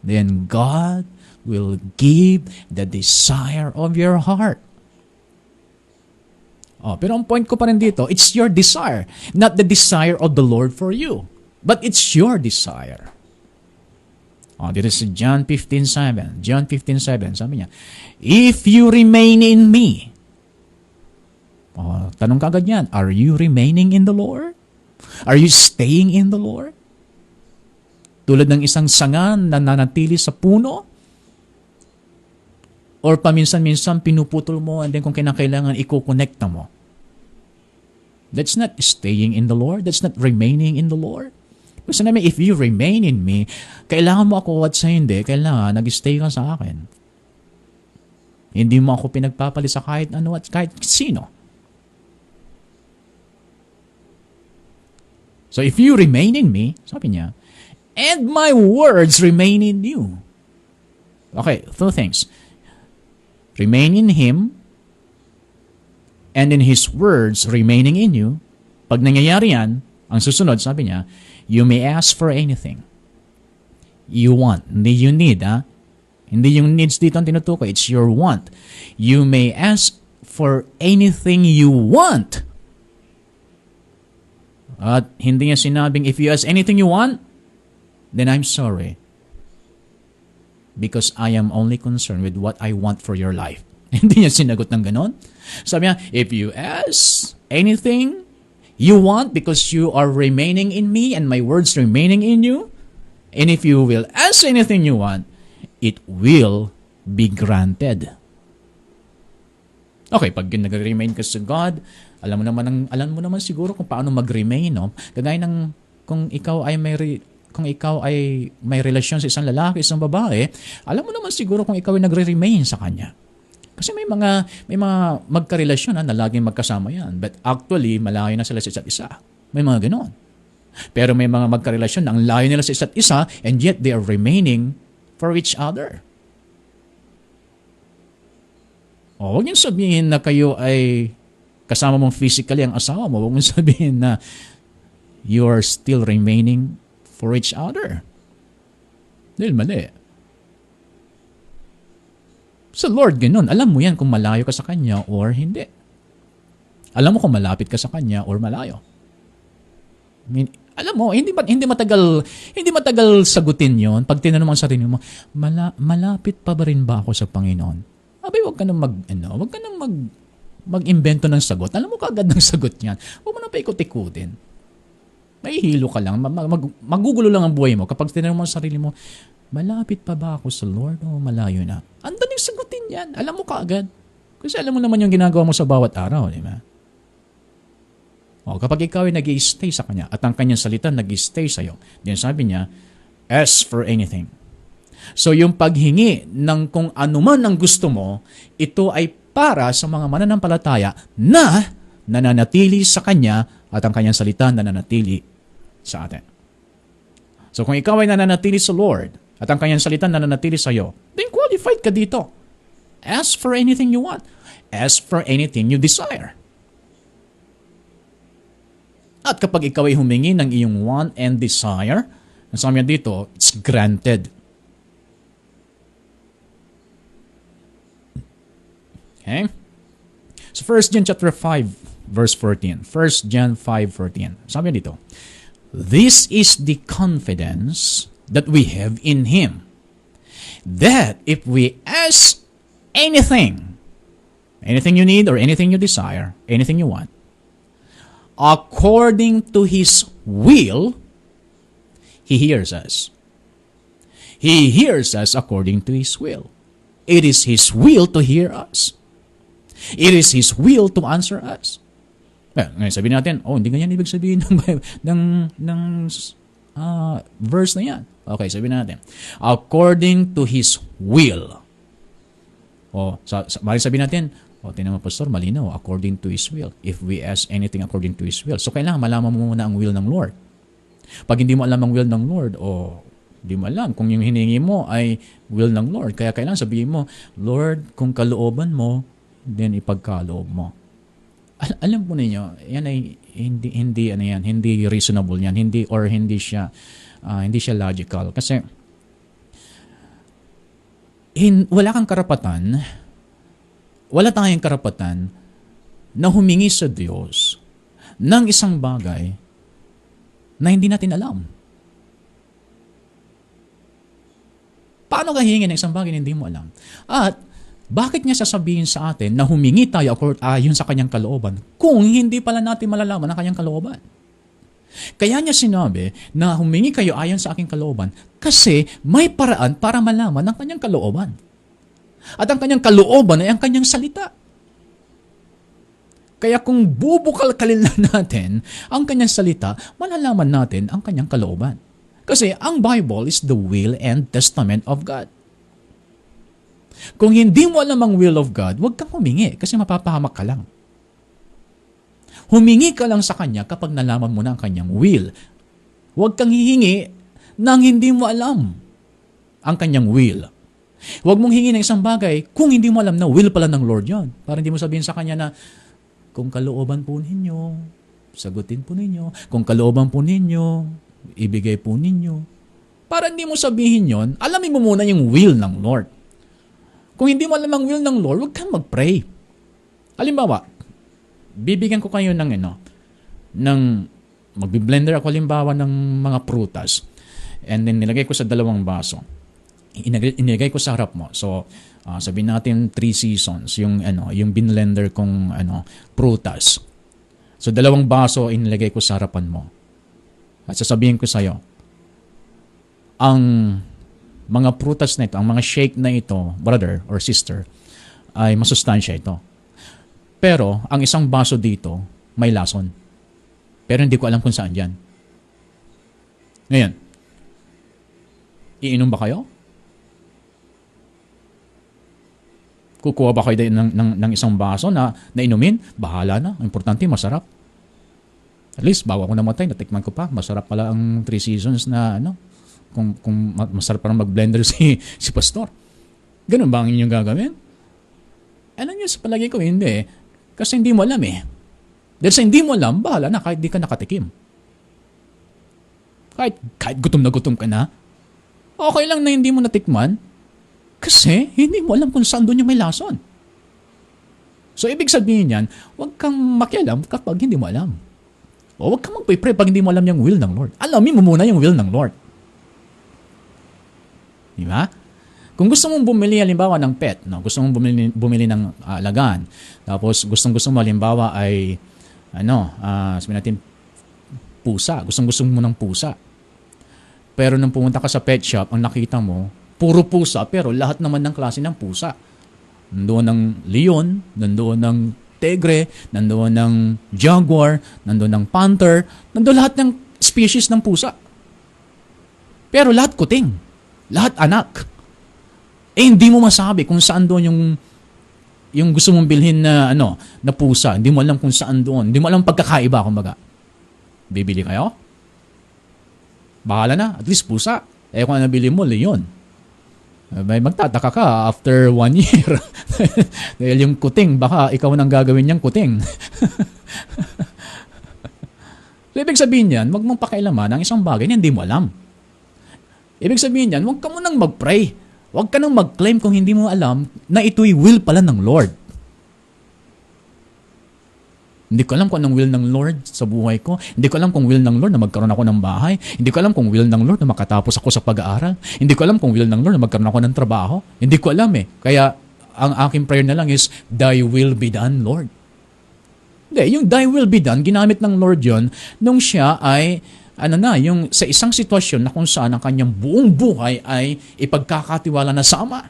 then God will give the desire of your heart. Pero ang point ko pa rin dito, it's your desire, not the desire of the Lord for you, but it's your desire. Dito sa John 15:7. John 15:7, sabi niya, if you remain in me, tanong kagad yan, are you remaining in the Lord? Are you staying in the Lord? Tulad ng isang sanga na nanatili sa puno? Or paminsan-minsan pinuputol mo and then kung kinakailangan iko-connecta mo. That's not staying in the Lord. That's not remaining in the Lord. Kasi namin, if you remain in me, kailangan mo ako at sa hindi, kailangan nag-stay ka sa akin. Hindi mo ako pinagpapalit sa kahit ano at kahit sino. So if you remain in me, sabi niya, and my words remain in you. Okay, two things. Remain in Him, and in His words remaining in you. Pag nangyayari yan, ang susunod, sabi niya, you may ask for anything you want. Hindi you need, ha? Hindi yung needs dito ang tinutukoy. It's your want. You may ask for anything you want. At hindi niya sinabing, if you ask anything you want, then I'm sorry. Because I am only concerned with what I want for your life. Hindi niya sinagot ng ganon. Sabi niya, if you ask anything you want because you are remaining in me and my words remaining in you, and if you will ask anything you want, it will be granted. Okay, pag nag-remain ka sa God, alam mo naman siguro kung paano mag-remain, no? Kagaya ng kung ikaw ay may relasyon sa isang lalaki, isang babae, alam mo naman siguro kung ikaw ay nagre-remain sa kanya. Kasi may mga magkarelasyon na laging magkasama yan. But actually, malayo na sila sa isa't isa. May mga ganoon. Pero may mga magkarelasyon na ang layo nila sa isa't isa and yet they are remaining for each other. O, huwag niyong sabihin na kayo ay kasama mong physically ang asawa mo. Huwag mong sabihin na you are still remaining for each other. Dahil mali. Sa Lord, ganun. Alam mo yan kung malayo ka sa Kanya or hindi. Alam mo kung malapit ka sa Kanya or malayo. I mean, alam mo, hindi matagal sagutin yon. Pag tinanong mo ang sarili mo, malapit pa ba rin ba ako sa Panginoon? Abay, wag ka nang mag-imbento ng sagot. Alam mo kaagad ng sagot niyan. Huwag mo na paikot-ikutin. Mahihilo ka lang. Magugulo lang ang buhay mo. Kapag tinanong mo ang sarili mo, malapit pa ba ako sa Lord o malayo na? Andan yung sagutin yan. Alam mo kaagad. Kasi alam mo naman yung ginagawa mo sa bawat araw, di ba? O, kapag ikaw ay nag-i-stay sa Kanya at ang Kanyang salita nag-i-stay sa iyo, then sabi niya, ask for anything. So yung paghingi ng kung ano man ang gusto mo, ito ay para sa mga mananampalataya na nananatili sa Kanya at ang Kanyang salita nananatili sa atin. So kung ikaw ay nananatili sa Lord at ang Kanyang salita nananatili sa iyo, then qualified ka dito. Ask for anything you want. Ask for anything you desire. At kapag ikaw ay humingi ng iyong want and desire, ang sabi niya dito, it's granted. Okay? So 1 John chapter 5, verse 14. 1 John 5:14. Sabi niya dito, this is the confidence that we have in Him, that if we ask anything you need or anything you desire, anything you want, according to His will, He hears us. He hears us according to His will. It is His will to hear us. It is His will to answer us. Ngayon sabihin natin, hindi ganyan ibig sabihin ng verse na yan. Okay, sabihin natin, according to His will. Bali sabihin natin, tingnan mo, Pastor, malinaw, according to His will. If we ask anything according to His will. So, kailangan malaman mo muna ang will ng Lord. Pag hindi mo alam ang will ng Lord, hindi mo alam kung yung hiningi mo ay will ng Lord. Kaya kailangan sabihin mo, Lord, kung kalooban mo, then ipagkaloob mo. Alam po ninyo, yan ay hindi reasonable yan, hindi siya logical. Kasi, wala tayong karapatan na humingi sa Diyos ng isang bagay na hindi natin alam. Paano ka hihingi ng isang bagay na hindi mo alam? At bakit niya sasabihin sa atin na humingi tayo ayon sa kanyang kalooban kung hindi pala natin malalaman ang kanyang kalooban? Kaya niya sinabi na humingi kayo ayon sa aking kalooban kasi may paraan para malaman ang kanyang kalooban. At ang kanyang kalooban ay ang kanyang salita. Kaya kung bubukal-kalil na natin ang kanyang salita, malalaman natin ang kanyang kalooban. Kasi ang Bible is the will and testament of God. Kung hindi mo alam ang will of God, huwag kang humingi kasi mapapahamak ka lang. Humingi ka lang sa Kanya kapag nalaman mo na ang Kanyang will. Huwag kang hihingi nang hindi mo alam ang kanyang will. Huwag mong hingin ng isang bagay kung hindi mo alam na will pala ng Lord yon. Para hindi mo sabihin sa kanya na, kung kalooban po ninyo, sagutin po ninyo. Kung kalooban po ninyo, ibigay po ninyo. Para hindi mo sabihin yon, alamin mo muna yung will ng Lord. Kung hindi mo alam ang will ng Lord, huwag kang mag-pray. Halimbawa, bibigyan ko kayo ng magbi-blender ako halimbawa ng mga prutas. And then nilagay ko sa 2 baso. Inilagay ko sa harap mo. So, sabihin natin 3 seasons yung binlender kong prutas. So 2 baso inilagay ko sa harapan mo. At sasabihin ko sa iyo, ang mga prutas na ito, ang mga shake na ito, brother or sister, ay masustansya ito. Pero ang isang baso dito may lason. Pero hindi ko alam kung saan yan. Ngayon, iinom ba kayo? Kukuha ba kayo ng isang baso na inumin? Bahala na. Ang importante, masarap. At least, bago ako namatay, natikman ko pa. Masarap pala ang 3 seasons na kung masarap parang mag-blender si pastor. Ganun ba ang inyong gagawin? Alam niyo, sa palagi ko, hindi. Kasi hindi mo alam eh. Dahil sa hindi mo alam, bahala na kahit di ka nakatikim. Kahit gutom na gutom ka na, okay lang na hindi mo natikman. Kasi hindi mo alam kung saan doon yung may lason. So, ibig sabihin yan, huwag kang makialam kapag hindi mo alam. O huwag kang magpipray pag hindi mo alam yung will ng Lord. Alamin mo muna yung will ng Lord. Di ba? Kung gusto mong bumili halimbawa ng pet, gusto mong bumili ng alagaan, tapos gusto mo halimbawa ay sabihin natin pusa. Gusto mo ng pusa. Pero nung pumunta ka sa pet shop, ang nakita mo, puro pusa, pero lahat naman ng klase ng pusa. Nandoon ng leon, nandoon ng tigre, nandoon ng jaguar, nandoon ng panther, nandoon lahat ng species ng pusa. Pero lahat kuting, lahat anak. Hindi mo masabi kung saan doon yung gusto mong bilhin na na pusa. Hindi mo alam kung saan doon. Hindi mo alam pagkakaiba, kumbaga. Bibili kayo? Bahala na, at least pusa. Kung nabili mo, leon. May magtataka ka after 1 year. Dahil yung kuting, baka ikaw nang gagawin niyang kuting. So, ibig sabihin yan, huwag mong pakialaman ang isang bagay na hindi mo alam. Ibig sabihin yan, huwag ka munang mag-pray. Huwag ka nang mag-claim kung hindi mo alam na ito'y will pala ng Lord. Hindi ko alam kung anong will ng Lord sa buhay ko. Hindi ko alam kung will ng Lord na magkaroon ako ng bahay. Hindi ko alam kung will ng Lord na makatapos ako sa pag-aaral. Hindi ko alam kung will ng Lord na magkaroon ako ng trabaho. Hindi ko alam eh. Kaya ang aking prayer na lang is, Thy will be done, Lord. Hindi, yung Thy will be done, ginamit ng Lord yon nung siya ay, yung sa isang sitwasyon na kung saan ang kanyang buong buhay ay ipagkakatiwala na sa Ama.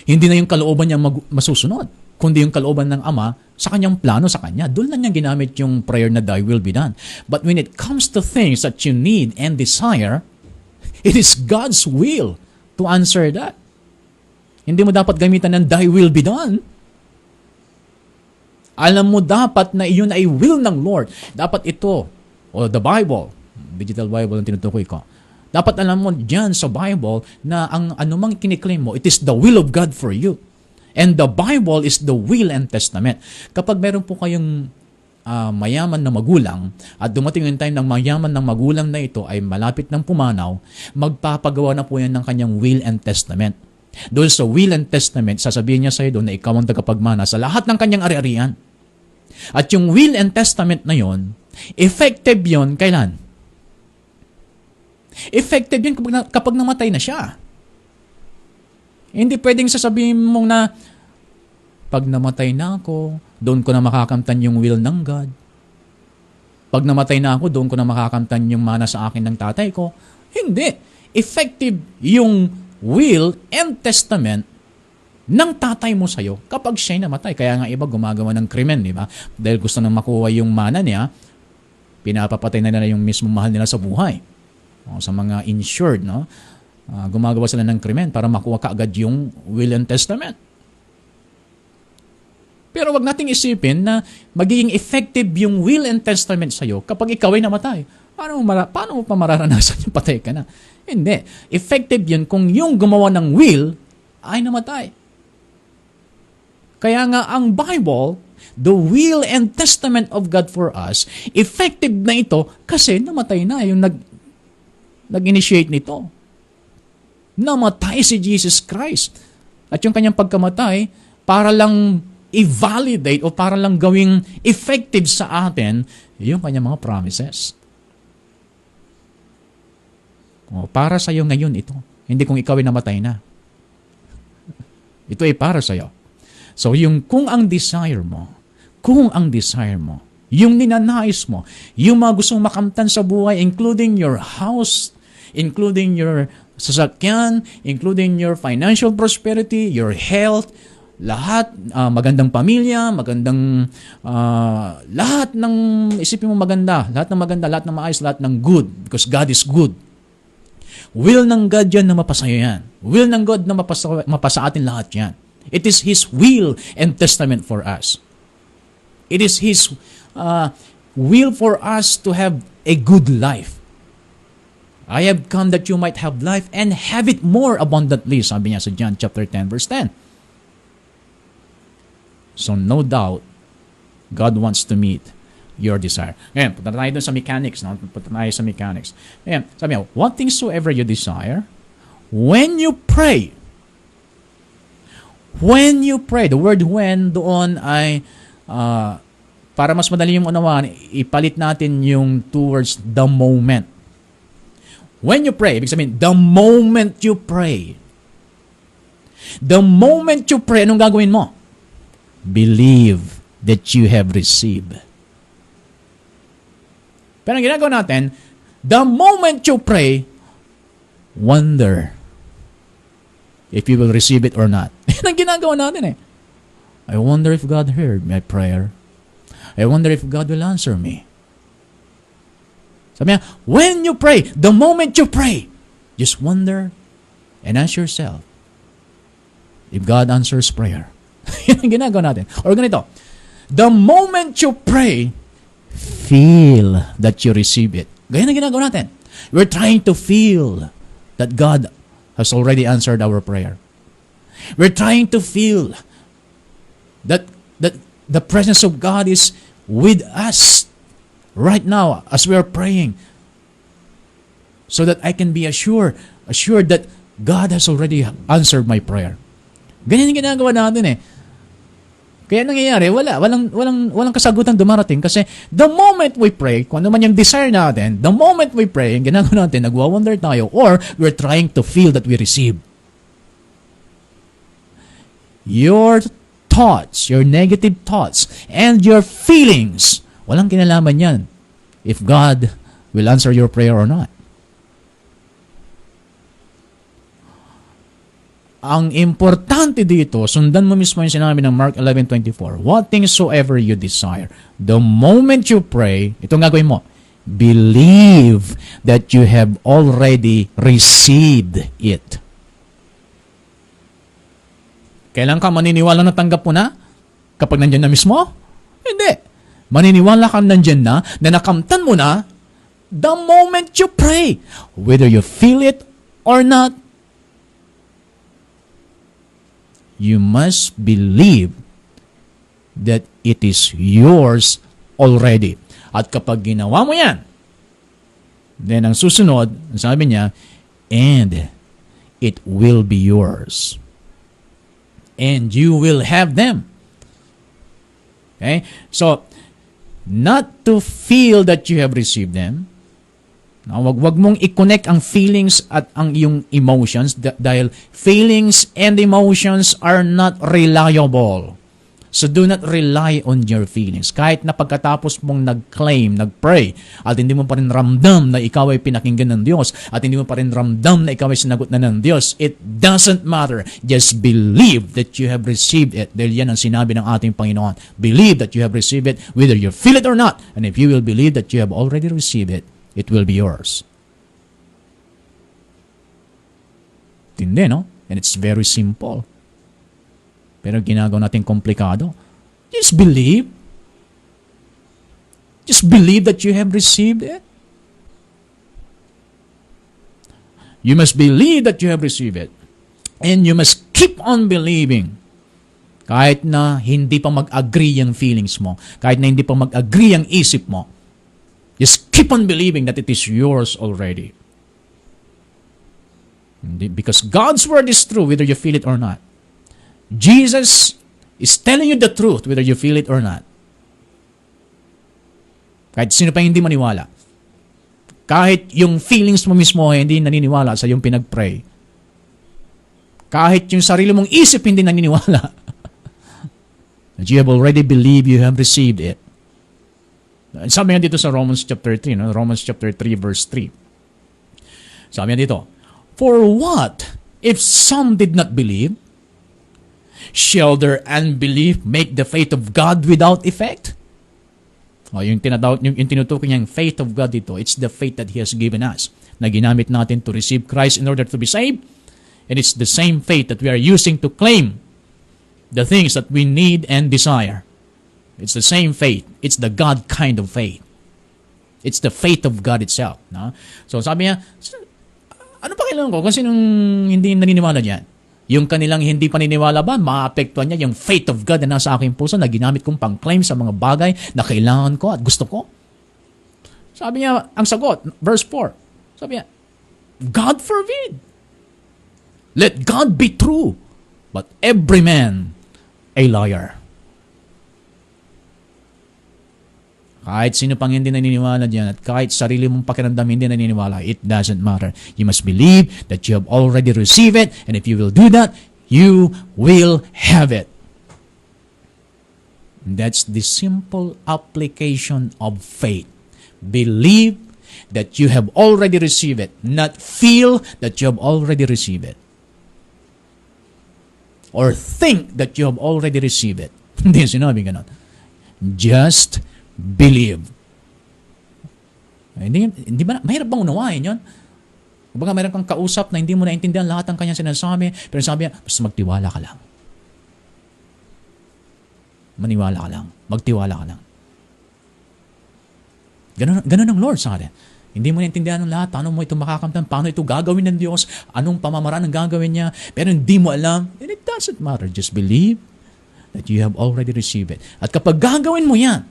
Hindi na yung kalooban niya masusunod, kundi yung kalooban ng Ama sa kanyang plano sa kanya. Doon lang niya ginamit yung prayer na Thy will be done. But when it comes to things that you need and desire, it is God's will to answer that. Hindi mo dapat gamitan ng Thy will be done. Alam mo dapat na iyon ay will ng Lord. Dapat ito, o the Bible, digital Bible ang tinutukoy ko, dapat alam mo dyan sa Bible na ang anumang kiniklaim mo, it is the will of God for you. And the Bible is the will and testament. Kapag meron po kayong mayaman na magulang at dumating yung time ng mayaman ng magulang na ito ay malapit ng pumanaw, magpapagawa na po yan ng kanyang will and testament. Doon sa will and testament, sasabihin niya sa iyo doon na ikaw ang tagapagmana sa lahat ng kanyang ari-arian. At yung will and testament na yon, effective yon kailan? Effective yun kapag namatay na siya. Hindi pwedeng sasabihin mong na, pag namatay na ako, doon ko na makakamtan yung will ng God. Pag namatay na ako, doon ko na makakamtan yung mana sa akin ng tatay ko. Hindi. Effective yung will and testament ng tatay mo sa'yo kapag siya'y namatay. Kaya nga iba gumagawa ng krimen, di ba? Dahil gusto nang makuha yung mana niya, pinapapatay na nila yung mismo mahal nila sa buhay. O, sa mga insured, no? Gumagawa sila ng krimen para makuha kaagad yung will and testament. Pero wag nating isipin na magiging effective yung will and testament sa'yo kapag ikaw ay namatay. paano mo pa mararanasan yung patay ka na? Hindi. Effective yun kung yung gumawa ng will ay namatay. Kaya nga ang Bible, the will and testament of God for us, effective na ito kasi namatay na yung nag-initiate nito. Namatay si Jesus Christ. At yung kanyang pagkamatay, para lang i-validate o para lang gawing effective sa atin yung kanyang mga promises. O, para sa iyo ngayon ito. Hindi kung ikaw ay namatay na. Ito ay para sa iyo. So, kung ang desire mo, yung ninanais mo, yung mga gustong makamtan sa buhay, including your house, including your sasakyan, including your financial prosperity, your health, lahat, magandang pamilya, magandang, lahat ng, isipin mo maganda, lahat ng maayos, lahat ng good, because God is good. Will ng God yan na mapasaya yan. Will ng God na mapasa atin lahat yan. It is His will and testament for us. It is His will for us to have a good life. I have come that you might have life and have it more abundantly, sabi niya sa John chapter 10, verse 10. So no doubt, God wants to meet your desire. Ngayon, punta tayo dun sa mechanics. No? Ngayon, sabi niya, what things soever you desire, when you pray, the word when doon ay, para mas madali yung unawaan, ipalit natin yung towards the moment. When you pray, ibig sabihin, the moment you pray, anong gagawin mo? Believe that you have received. Pero ang ginagawa natin, the moment you pray, wonder if you will receive it or not. Yan ang ginagawa natin eh. I wonder if God heard my prayer. I wonder if God will answer me. Sabi niya, when you pray, the moment you pray, just wonder and ask yourself if God answers prayer. Yan ang ginagawa natin. Or ganito, the moment you pray, feel that you receive it. Ganyan ang ginagawa natin. We're trying to feel that God has already answered our prayer. We're trying to feel that the presence of God is with us right now as we are praying, so that I can be assured that God has already answered my prayer. Ganyan yung ginagawa natin eh. Kaya nangyayari, walang kasagutan dumarating kasi the moment we pray, kung ano man yung desire natin, the moment we pray, yung ginagawa natin, nagwa-wonder tayo or we're trying to feel that we receive. Your thoughts, your negative thoughts, and your feelings, walang kinalaman yan if God will answer your prayer or not. Ang importante dito, sundan mo mismo yung sinabi ng Mark 11:24. What things soever you desire, the moment you pray, itong gagawin mo, believe that you have already received it. Kailan ka maniniwala na tanggap mo na? Kapag nandyan na mismo? Hindi. Maniniwala ka nandyan na nakamtan mo na the moment you pray. Whether you feel it or not, you must believe that it is yours already. At kapag ginawa mo yan, then ang susunod, sabi niya, and it will be yours. And you will have them. Okay? So, not to feel that you have received them. Wag mong i-connect ang feelings at ang iyong emotions dahil feelings and emotions are not reliable. So do not rely on your feelings. Kahit na pagkatapos mong nag-claim, nag-pray, at hindi mo pa rin ramdam na ikaw ay pinakinggan ng Diyos, at hindi mo pa rin ramdam na ikaw ay sinagot na ng Diyos, it doesn't matter. Just believe that you have received it. Dahil yan ang sinabi ng ating Panginoon. Believe that you have received it, whether you feel it or not. And if you will believe that you have already received it, it will be yours. Tindi, no? And it's very simple. Pero ginagawa natin komplikado. Just believe. Just believe that you have received it. You must believe that you have received it. And you must keep on believing. Kahit na hindi pa mag-agree yung feelings mo. Kahit na hindi pa mag-agree ang isip mo. Just keep on believing that it is yours already. Because God's word is true whether you feel it or not. Jesus is telling you the truth whether you feel it or not. Kahit sino pa hindi maniwala. Kahit yung feelings mo mismo hindi naniniwala sa yung pinag-pray. Kahit yung sarili mong isip hindi naniniwala. That you have already believed, you have received it. Sabi nga dito sa Romans chapter 3, no? Romans chapter 3 verse 3. Sabi nga dito, for what if some did not believe? Shall their unbelief make the faith of God without effect? Yung tinutukoy niyang faith of God dito, it's the faith that He has given us na ginamit natin to receive Christ in order to be saved. And it's the same faith that we are using to claim the things that we need and desire. It's the same faith. It's the God kind of faith. It's the faith of God itself. No? So sabi niya, ano pa kailangan ko? Kasi nung hindi naniniwala niyan, yung kanilang hindi paniniwala ba, maapektuhan niya yung faith of God na nasa aking puso na ginamit kong pang-claim sa mga bagay na kailangan ko at gusto ko? Sabi niya, ang sagot, verse 4, sabi niya, God forbid. Let God be true, but every man a liar. Kahit sino pang hindi naniniwala diyan at kahit sarili mong pakiramdam hindi naniniwala, it doesn't matter. You must believe that you have already received it, and if you will do that, you will have it. And that's the simple application of faith. Believe that you have already received it, not feel that you have already received it. Or think that you have already received it. Hindi sinabi ganon. Just believe. Hindi ba, mahirap bang unawain yun? Kumbaga mayroon kang kausap na hindi mo naintindihan lahat ng kanyang sinasabi, pero sabi niya, basta magtiwala ka lang. Maniwala ka lang. Magtiwala ka lang. Ganun ang Lord sa atin. Hindi mo naintindihan ng lahat, paano mo ito makakamtan, paano ito gagawin ng Diyos, anong pamamaraan ang gagawin niya, pero hindi mo alam, and it doesn't matter. Just believe that you have already received it. At kapag gagawin mo yan,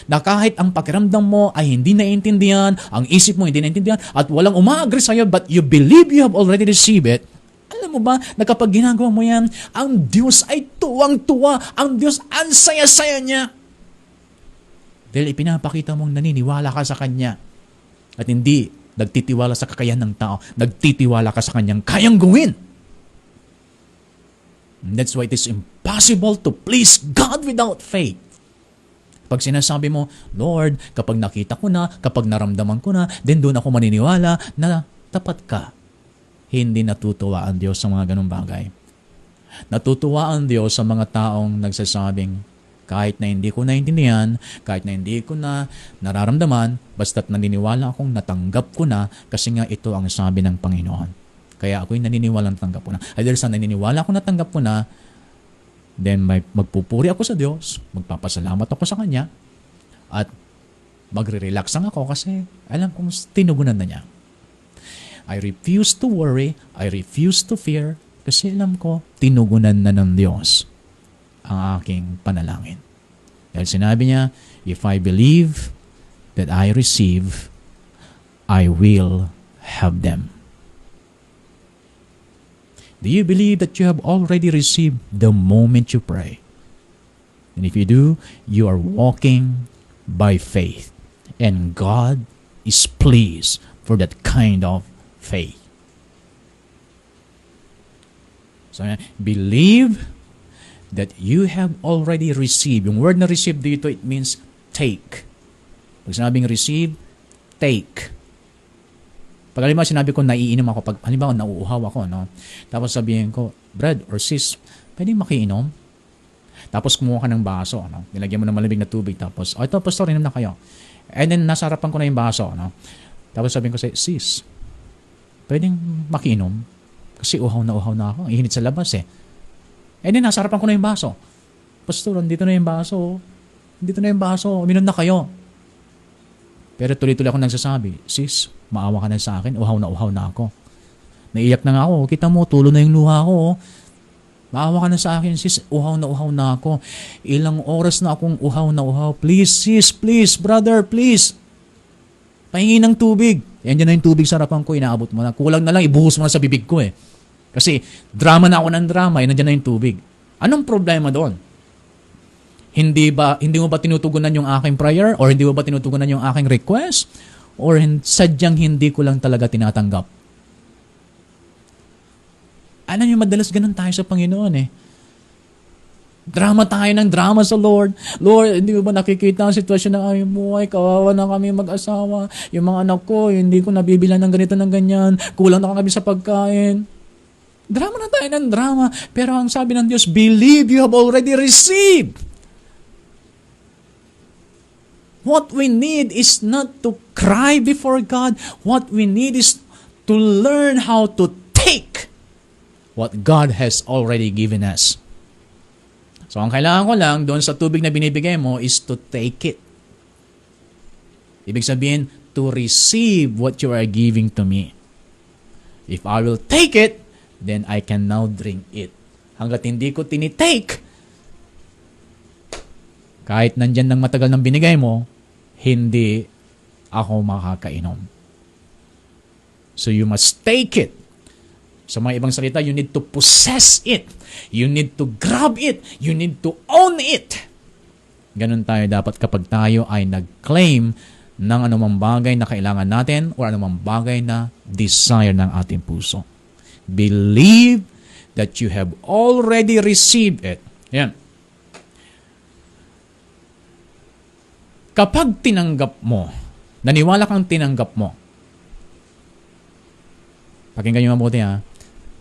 na kahit ang pakiramdam mo ay hindi naiintindihan, ang isip mo hindi naiintindihan, at walang umaagree sa'yo, but you believe you have already received it, alam mo ba na kapag ginagawa mo yan, ang Diyos ay tuwang-tuwa, ang Diyos ang saya-saya niya. Dahil ipinapakita mong naniniwala ka sa Kanya. At hindi nagtitiwala sa kakayahan ng tao, nagtitiwala ka sa Kanyang kayang gawin. And that's why it is impossible to please God without faith. Pag sinasabi mo, Lord, kapag nakita ko na, kapag naramdaman ko na, then doon ako maniniwala na tapat ka. Hindi natutuwa ang Diyos sa mga ganung bagay. Natutuwa ang Diyos sa mga taong nagsasabing, kahit na hindi ko naintindihan, kahit na hindi ko na nararamdaman, basta't naniniwala akong natanggap ko na kasi nga ito ang sabi ng Panginoon. Kaya ako'y naniniwala natanggap ko na. Either sa naniniwala ako natanggap ko na, then magpupuri ako sa Diyos, magpapasalamat ako sa Kanya, at magre-relax lang ako kasi alam kong tinugunan na niya. I refuse to worry, I refuse to fear, kasi alam ko, tinugunan na ng Diyos ang aking panalangin. Dahil sinabi niya, if I believe that I receive, I will have them. Do you believe that you have already received the moment you pray? And if you do, you are walking by faith. And God is pleased for that kind of faith. So, believe that you have already received. Yung word na receive dito, it means take. Pag sinabing receive, take. Pag halimbawa sinabi ko naiinom ako, pag halimbawa nauuhaw ako, no? Tapos sabihin ko, Brad or sis, pwedeng makiinom? Tapos kumuha ka ng baso, no? Nilagyan mo ng malamig na tubig, tapos, ito, pastor, inom na kayo. And then, nasa harapan ko na yung baso, no? Tapos sabihin ko sa sis, pwedeng makiinom? Kasi uhaw na ako. Ang init sa labas, eh. And then, nasa harapan ko na yung baso. Pastor, dito na yung baso. Dito na yung baso. Uminom na kayo. Pero tuloy-tuloy ako nagsasabi, sis, maawa ka na sa akin, uhaw na ako. Naiyak na nga ako. Kita mo, tulo na yung luha ko. Oh. Maawa ka na sa akin, sis. Uhaw na ako. Ilang oras na akong uhaw na uhaw. Please, sis. Please, brother, please. Pahingi ng tubig. Yan dyan na yung tubig sa harapan ko. Inaabot mo na. Kulang na lang, ibuhos mo na sa bibig ko eh. Kasi drama na ako ng drama. Yan dyan na yung tubig. Anong problema doon? Hindi mo ba tinutugunan yung aking prayer? Or hindi mo ba tinutugunan yung aking request? Or sadyang hindi ko lang talaga tinatanggap? Alam niyo, madalas ganun tayo sa Panginoon eh. Drama tayo ng drama sa Lord. Lord, hindi mo ba nakikita ang sitwasyon ng aming buhay? Kawawa na kami mag-asawa. Yung mga anak ko, hindi ko nabibilan ng ganito ng ganyan. Kulang na kami sa pagkain. Drama na tayo ng drama. Pero ang sabi ng Diyos, believe you have already received. What we need is not to cry before God. What we need is to learn how to take what God has already given us. So, ang kailangan ko lang doon sa tubig na binibigay mo is to take it. Ibig sabihin, to receive what you are giving to me. If I will take it, then I can now drink it. Hanggat hindi ko tinitake, kahit nandyan ng matagal ng binigay mo, hindi ako makakainom. So, you must take it. Sa mga ibang salita, you need to possess it. You need to grab it. You need to own it. Ganun tayo dapat kapag tayo ay nag-claim ng anumang bagay na kailangan natin o anumang bagay na desire ng ating puso. Believe that you have already received it. Yan. Kapag tinanggap mo, naniwala kang tinanggap mo, pakinggan nyo mabuti ha,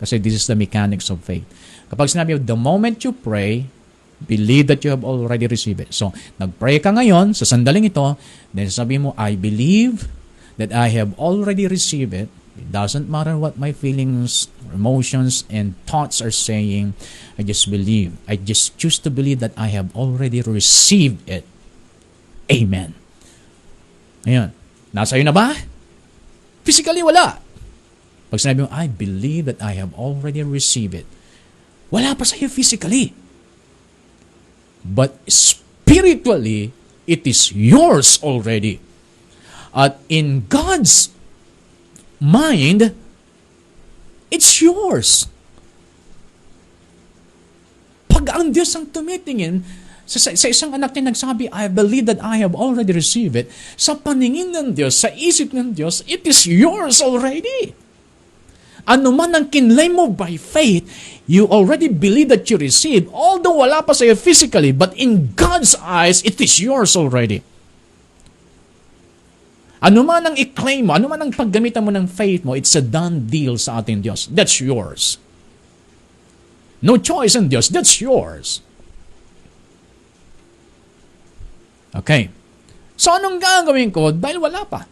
kasi this is the mechanics of faith. Kapag sinabi mo, the moment you pray, believe that you have already received it. So, nag-pray ka ngayon, sa sandaling ito, then sabi mo, I believe that I have already received it. It doesn't matter what my feelings, emotions, and thoughts are saying. I just believe. I just choose to believe that I have already received it. Amen. Ayan. Nasa iyo na ba? Physically, wala. Pag sinabi mo, I believe that I have already received it. Wala pa sa iyo physically. But spiritually, it is yours already. At in God's mind, it's yours. Pag ang Diyos ang tumitingin, sa isang anak niya nagsabi, I believe that I have already received it. Sa paningin ng Diyos, sa isip ng Diyos, it is yours already. Ano man ang kinlay mo by faith, you already believe that you receive, although wala pa sa'yo physically, but in God's eyes, it is yours already. Ano man ang i-claim mo, ano man ang paggamitan mo ng faith mo, it's a done deal sa ating Diyos. That's yours. No choice in Diyos, that's yours. Okay. So anong gagawin ko dahil wala pa?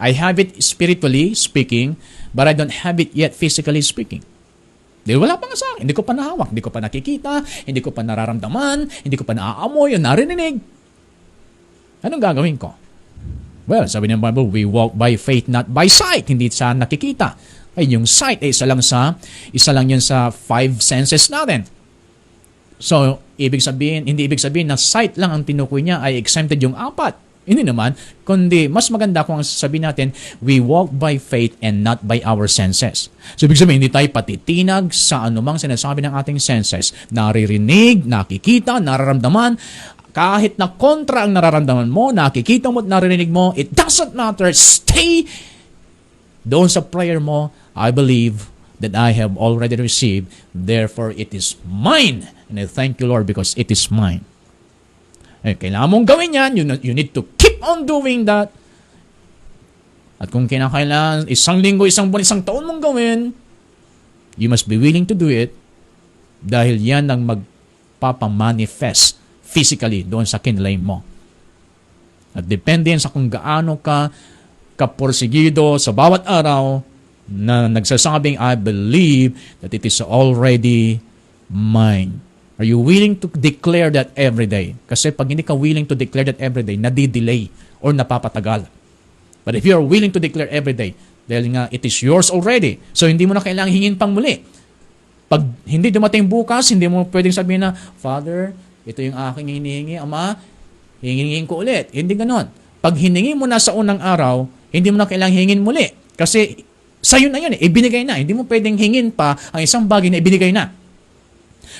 I have it spiritually speaking, but I don't have it yet physically speaking. Dahil wala pa nga sa akin. Hindi ko pa nahawak, hindi ko pa nakikita, hindi ko pa nararamdaman, hindi ko pa naaamoy o narinig. Anong gagawin ko? Well, sabi ng Bible, we walk by faith, not by sight. Hindi sa nakikita. Ay, yung sight ay isa lang yun sa 5 senses natin. So, hindi ibig sabihin na sight lang ang tinukoy niya ay exempted yung 4. Hindi naman, kundi mas maganda kung sabihin natin, we walk by faith and not by our senses. So, ibig sabihin, hindi tayo patitinag sa anumang sinasabi ng ating senses. Naririnig, nakikita, nararamdaman, kahit na kontra ang nararamdaman mo, nakikita mo at naririnig mo, it doesn't matter. Stay doon sa prayer mo. I believe that I have already received, therefore it is mine. And I thank you, Lord, because it is mine. Eh, kailangan mong gawin yan. You need to keep on doing that. At kung kinakailangan, 1 linggo, 1 buwan, 1 taon mong gawin, you must be willing to do it dahil yan ang magpapamanifest physically doon sa kinlay mo. At depende yan sa kung gaano ka kaporsigido sa bawat araw na nagsasabing, I believe that it is already mine. Are you willing to declare that every day? Kasi pag hindi ka willing to declare that every day, nadidelay or napapatagal. But if you are willing to declare every day, Dahil nga, it is yours already. So, hindi mo na kailangang hingin pang muli. Pag hindi dumating bukas, hindi mo pwedeng sabihin na, Father, ito yung aking hinihingi. Ama, hingin ko ulit. Hindi ganon. Pag hiningi mo na sa unang araw, hindi mo na kailangang hingin muli. Kasi, sa'yo na yun. Ibinigay na. Hindi mo pwedeng hingin pa ang isang bagay na ibinigay na.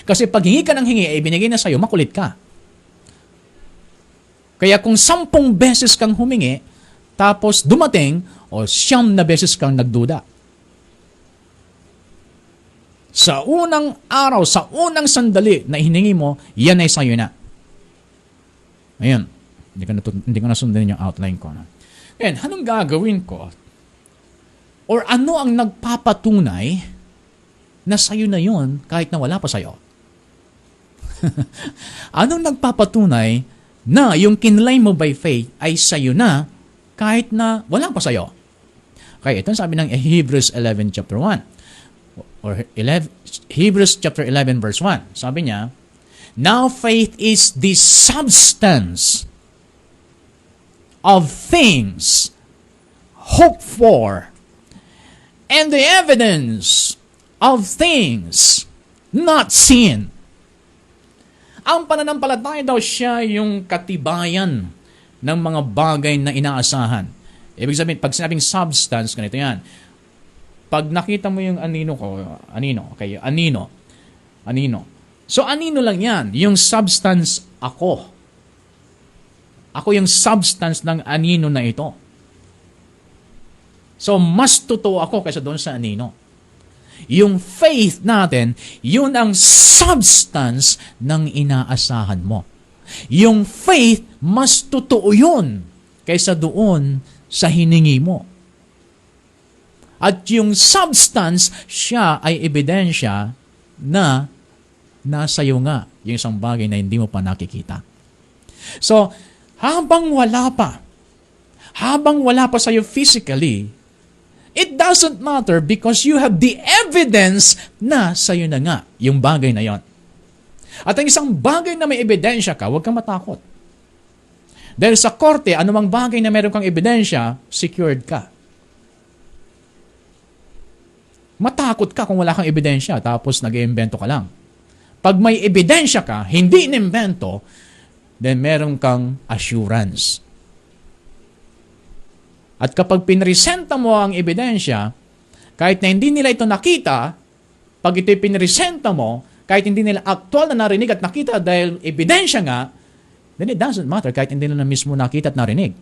Kasi pag hingi ka ng hingi, ibinigay na sa'yo, makulit ka. Kaya kung 10 beses kang humingi, tapos dumating, o 9 na beses kang nagduda. Sa unang araw, sa unang sandali na hiningi mo, yan ay sa'yo na. Ayun. Hindi ko nasundin yung outline ko. No? Ngayon, anong gagawin ko? Or ano ang nagpapatunay na sa'yo na yun kahit na wala pa sa'yo? Anong nagpapatunay na yung kinlay mo by faith ay sa'yo na kahit na wala pa sa'yo? Kaya ito sabi ng Hebrews 11 chapter 1 or Hebrews chapter 11 verse 1. Sabi niya, now faith is the substance of things hoped for and the evidence of things not seen. Ang pananampalataya daw siya yung katibayan ng mga bagay na inaasahan. Ibig sabihin, pag sinabing substance, ganito yan. Pag nakita mo yung anino. So, anino lang yan. Yung substance ako. Ako yung substance ng anino na ito. So, mas totoo ako kaysa doon sa anino. Yung faith natin, yun ang substance ng inaasahan mo. Yung faith, mas totoo yun kaysa doon sa hiningi mo. At yung substance, siya ay ebidensya na nasa iyo nga yung isang bagay na hindi mo pa nakikita. So, habang wala pa sa iyo physically, it doesn't matter because you have the evidence na sa'yo na nga yung bagay na yon. At ang isang bagay na may ebidensya ka, huwag kang matakot. Dahil sa korte, anumang bagay na meron kang ebidensya, secured ka. Matakot ka kung wala kang ebidensya tapos nag-iimbento ka lang. Pag may ebidensya ka, hindi inimbento, then meron kang assurance. At kapag pinresenta mo ang ebidensya, kahit na hindi nila ito nakita, pag ito'y pinresenta mo, kahit hindi nila aktual na narinig at nakita dahil ebidensya nga, then it doesn't matter kahit hindi nila mismo nakita at narinig.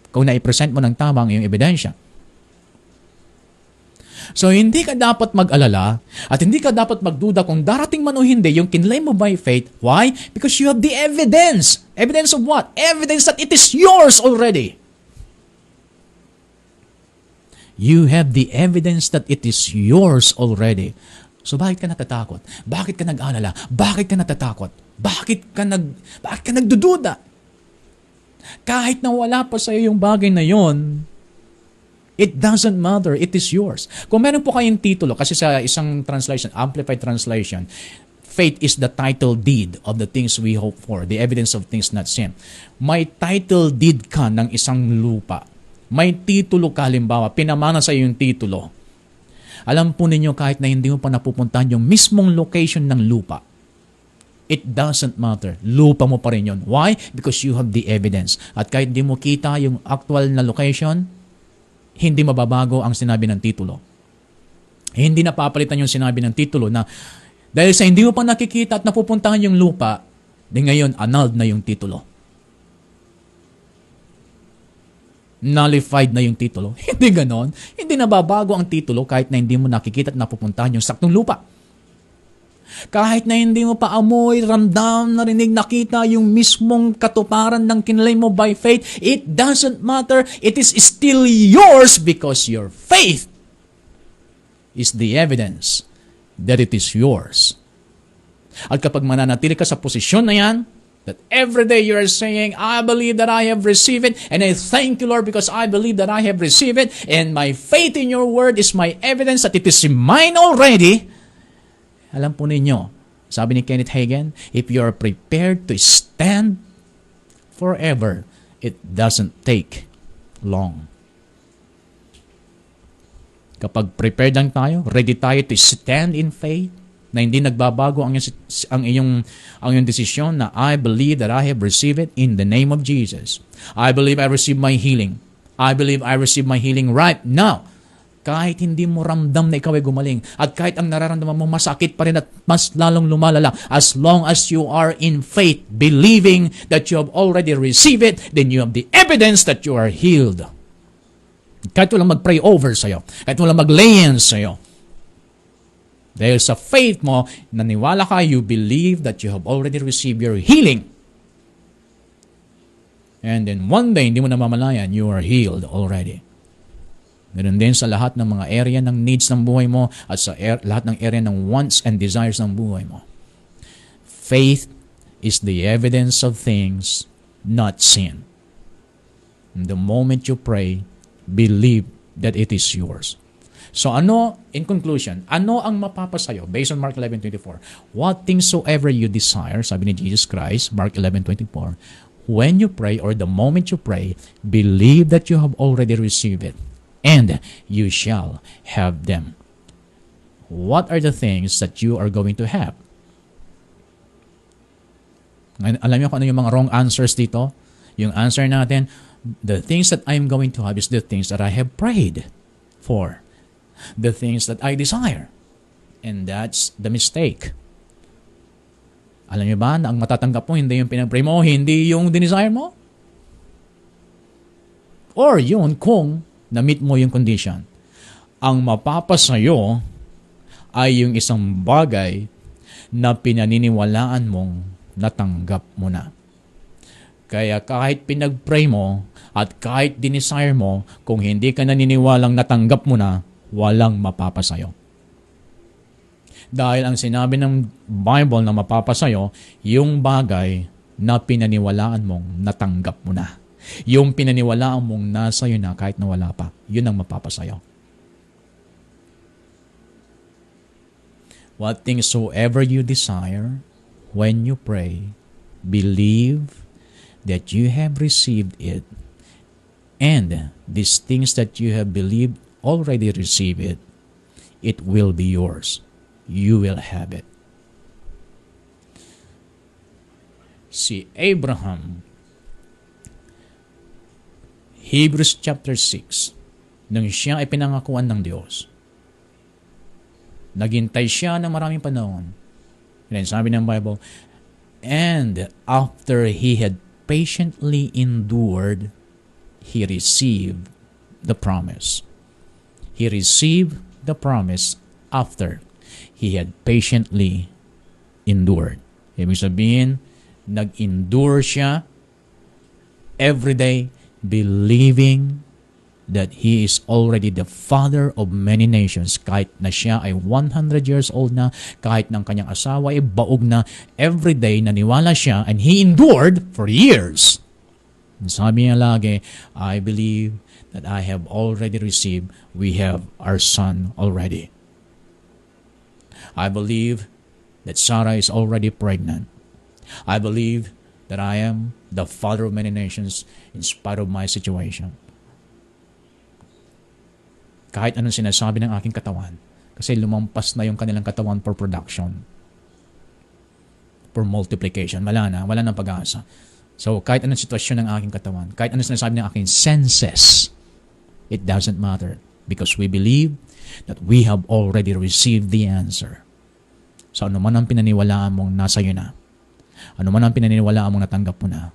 Kung na-present mo ng tamang yung ebidensya. So, hindi ka dapat mag-alala at hindi ka dapat magduda kung darating man o hindi yung kinlay mo by faith. Why? Because you have the evidence. Evidence of what? Evidence that it is yours already. You have the evidence that it is yours already. So bakit ka natatakot? Bakit ka nag-alala? Bakit ka natatakot? Bakit ka nagdududa? Kahit na wala pa sa iyo yung bagay na yon, it doesn't matter. It is yours. Kung meron po kayong titulo, kasi sa isang translation, Amplified Translation, faith is the title deed of the things we hope for, the evidence of things not seen. May title deed ka ng isang lupa. May titulo ka, halimbawa, pinamana sa iyo yung titulo. Alam po ninyo, kahit na hindi mo pa napupuntahan yung mismong location ng lupa, it doesn't matter. Lupa mo pa rin yun. Why? Because you have the evidence. At kahit hindi mo kita yung actual na location, hindi mababago ang sinabi ng titulo. Hindi napapalitan yung sinabi ng titulo na dahil sa hindi mo pa nakikita at napupuntahan yung lupa, di ngayon annulled na yung titulo. Nullified na yung titulo. Hindi ganon. Hindi nababago ang titulo kahit na hindi mo nakikita at napupuntahan yung saktong lupa. Kahit na hindi mo pa amoy, ramdam, narinig, nakita yung mismong katuparan ng kinlay mo by faith, it doesn't matter. It is still yours because your faith is the evidence that it is yours. At kapag mananatili ka sa posisyon na yan, that every day you are saying, I believe that I have received it, and I thank you, Lord, because I believe that I have received it, and my faith in your word is my evidence that it is mine already. Alam po ninyo, sabi ni Kenneth Hagin, if you are prepared to stand forever, it doesn't take long. Kapag prepared lang tayo, ready tayo to stand in faith, na hindi nagbabago ang iyong desisyon na I believe that I have received it in the name of Jesus. I believe I received my healing. I believe I received my healing right now. Kahit hindi mo ramdam na ikaw ay gumaling at kahit ang nararamdaman mo masakit pa rin at mas lalong lumalala, as long as you are in faith, believing that you have already received it, then you have the evidence that you are healed. Kahit walang mag-pray over sa'yo, kahit walang mag-lay-in sa'yo, dahil sa faith mo, naniwala ka, you believe that you have already received your healing. And then one day, hindi mo namamalayan, you are healed already. Ganun din sa lahat ng mga area ng needs ng buhay mo at sa lahat ng area ng wants and desires ng buhay mo. Faith is the evidence of things not seen. And the moment you pray, believe that it is yours. So in conclusion, ano ang mapapasayo? Based on Mark 11:24, what things soever you desire, sabi ni Jesus Christ, Mark 11:24, when you pray or the moment you pray, believe that you have already received it, and you shall have them. What are the things that you are going to have? Alam niyo kung ano yung mga wrong answers dito? Yung answer natin, the things that I'm going to have is the things that I have prayed for. The things that I desire. And that's the mistake. Alam niyo ba na ang matatanggap mo hindi yung pinag-pray mo, hindi yung dinesire mo? Or yun kung na-meet mo yung condition. Ang mapapasayo ay yung isang bagay na pinaniniwalaan mong natanggap mo na. Kaya kahit pinag-pray mo at kahit dinesire mo, kung hindi ka naniniwalang natanggap mo na, walang mapapasayo. Dahil ang sinabi ng Bible na mapapasayo, yung bagay na pinaniwalaan mong natanggap mo na. Yung pinaniwalaan mong nasa iyo na kahit na wala pa, yun ang mapapasayo. What things soever you desire, when you pray, believe that you have received it, and these things that you have believed already receive it, it will be yours. You will have it. Si Abraham, Hebrews chapter 6, nang siya ay pinangakuan ng Diyos, naghintay siya ng maraming panahon. And sabi ng Bible, and after he had patiently endured, he received the promise. He received the promise after he had patiently endured. Ibig sabihin, nag-endure siya every day, believing that he is already the father of many nations. Kahit na siya ay 100 years old na, kahit ng kanyang asawa ay baog na, every day naniwala siya and he endured for years. Sabi niya lagi, I believe that I have already received, we have our son already. I believe that Sarah is already pregnant. I believe that I am the father of many nations in spite of my situation. Kahit anong sinasabi ng aking katawan, kasi lumampas na yung kanilang katawan for production, for multiplication. Wala na pag-asa. So kahit anong sitwasyon ng aking katawan, kahit anong sinasabi ng aking senses, it doesn't matter because we believe that we have already received the answer. So ano man ang pinaniwalaan mong nasa iyo na, ano man ang pinaniwalaan mong natanggap mo na,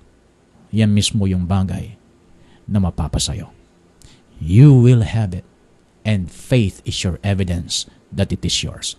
yan mismo yung bagay na mapapasayo. You will have it, and faith is your evidence that it is yours.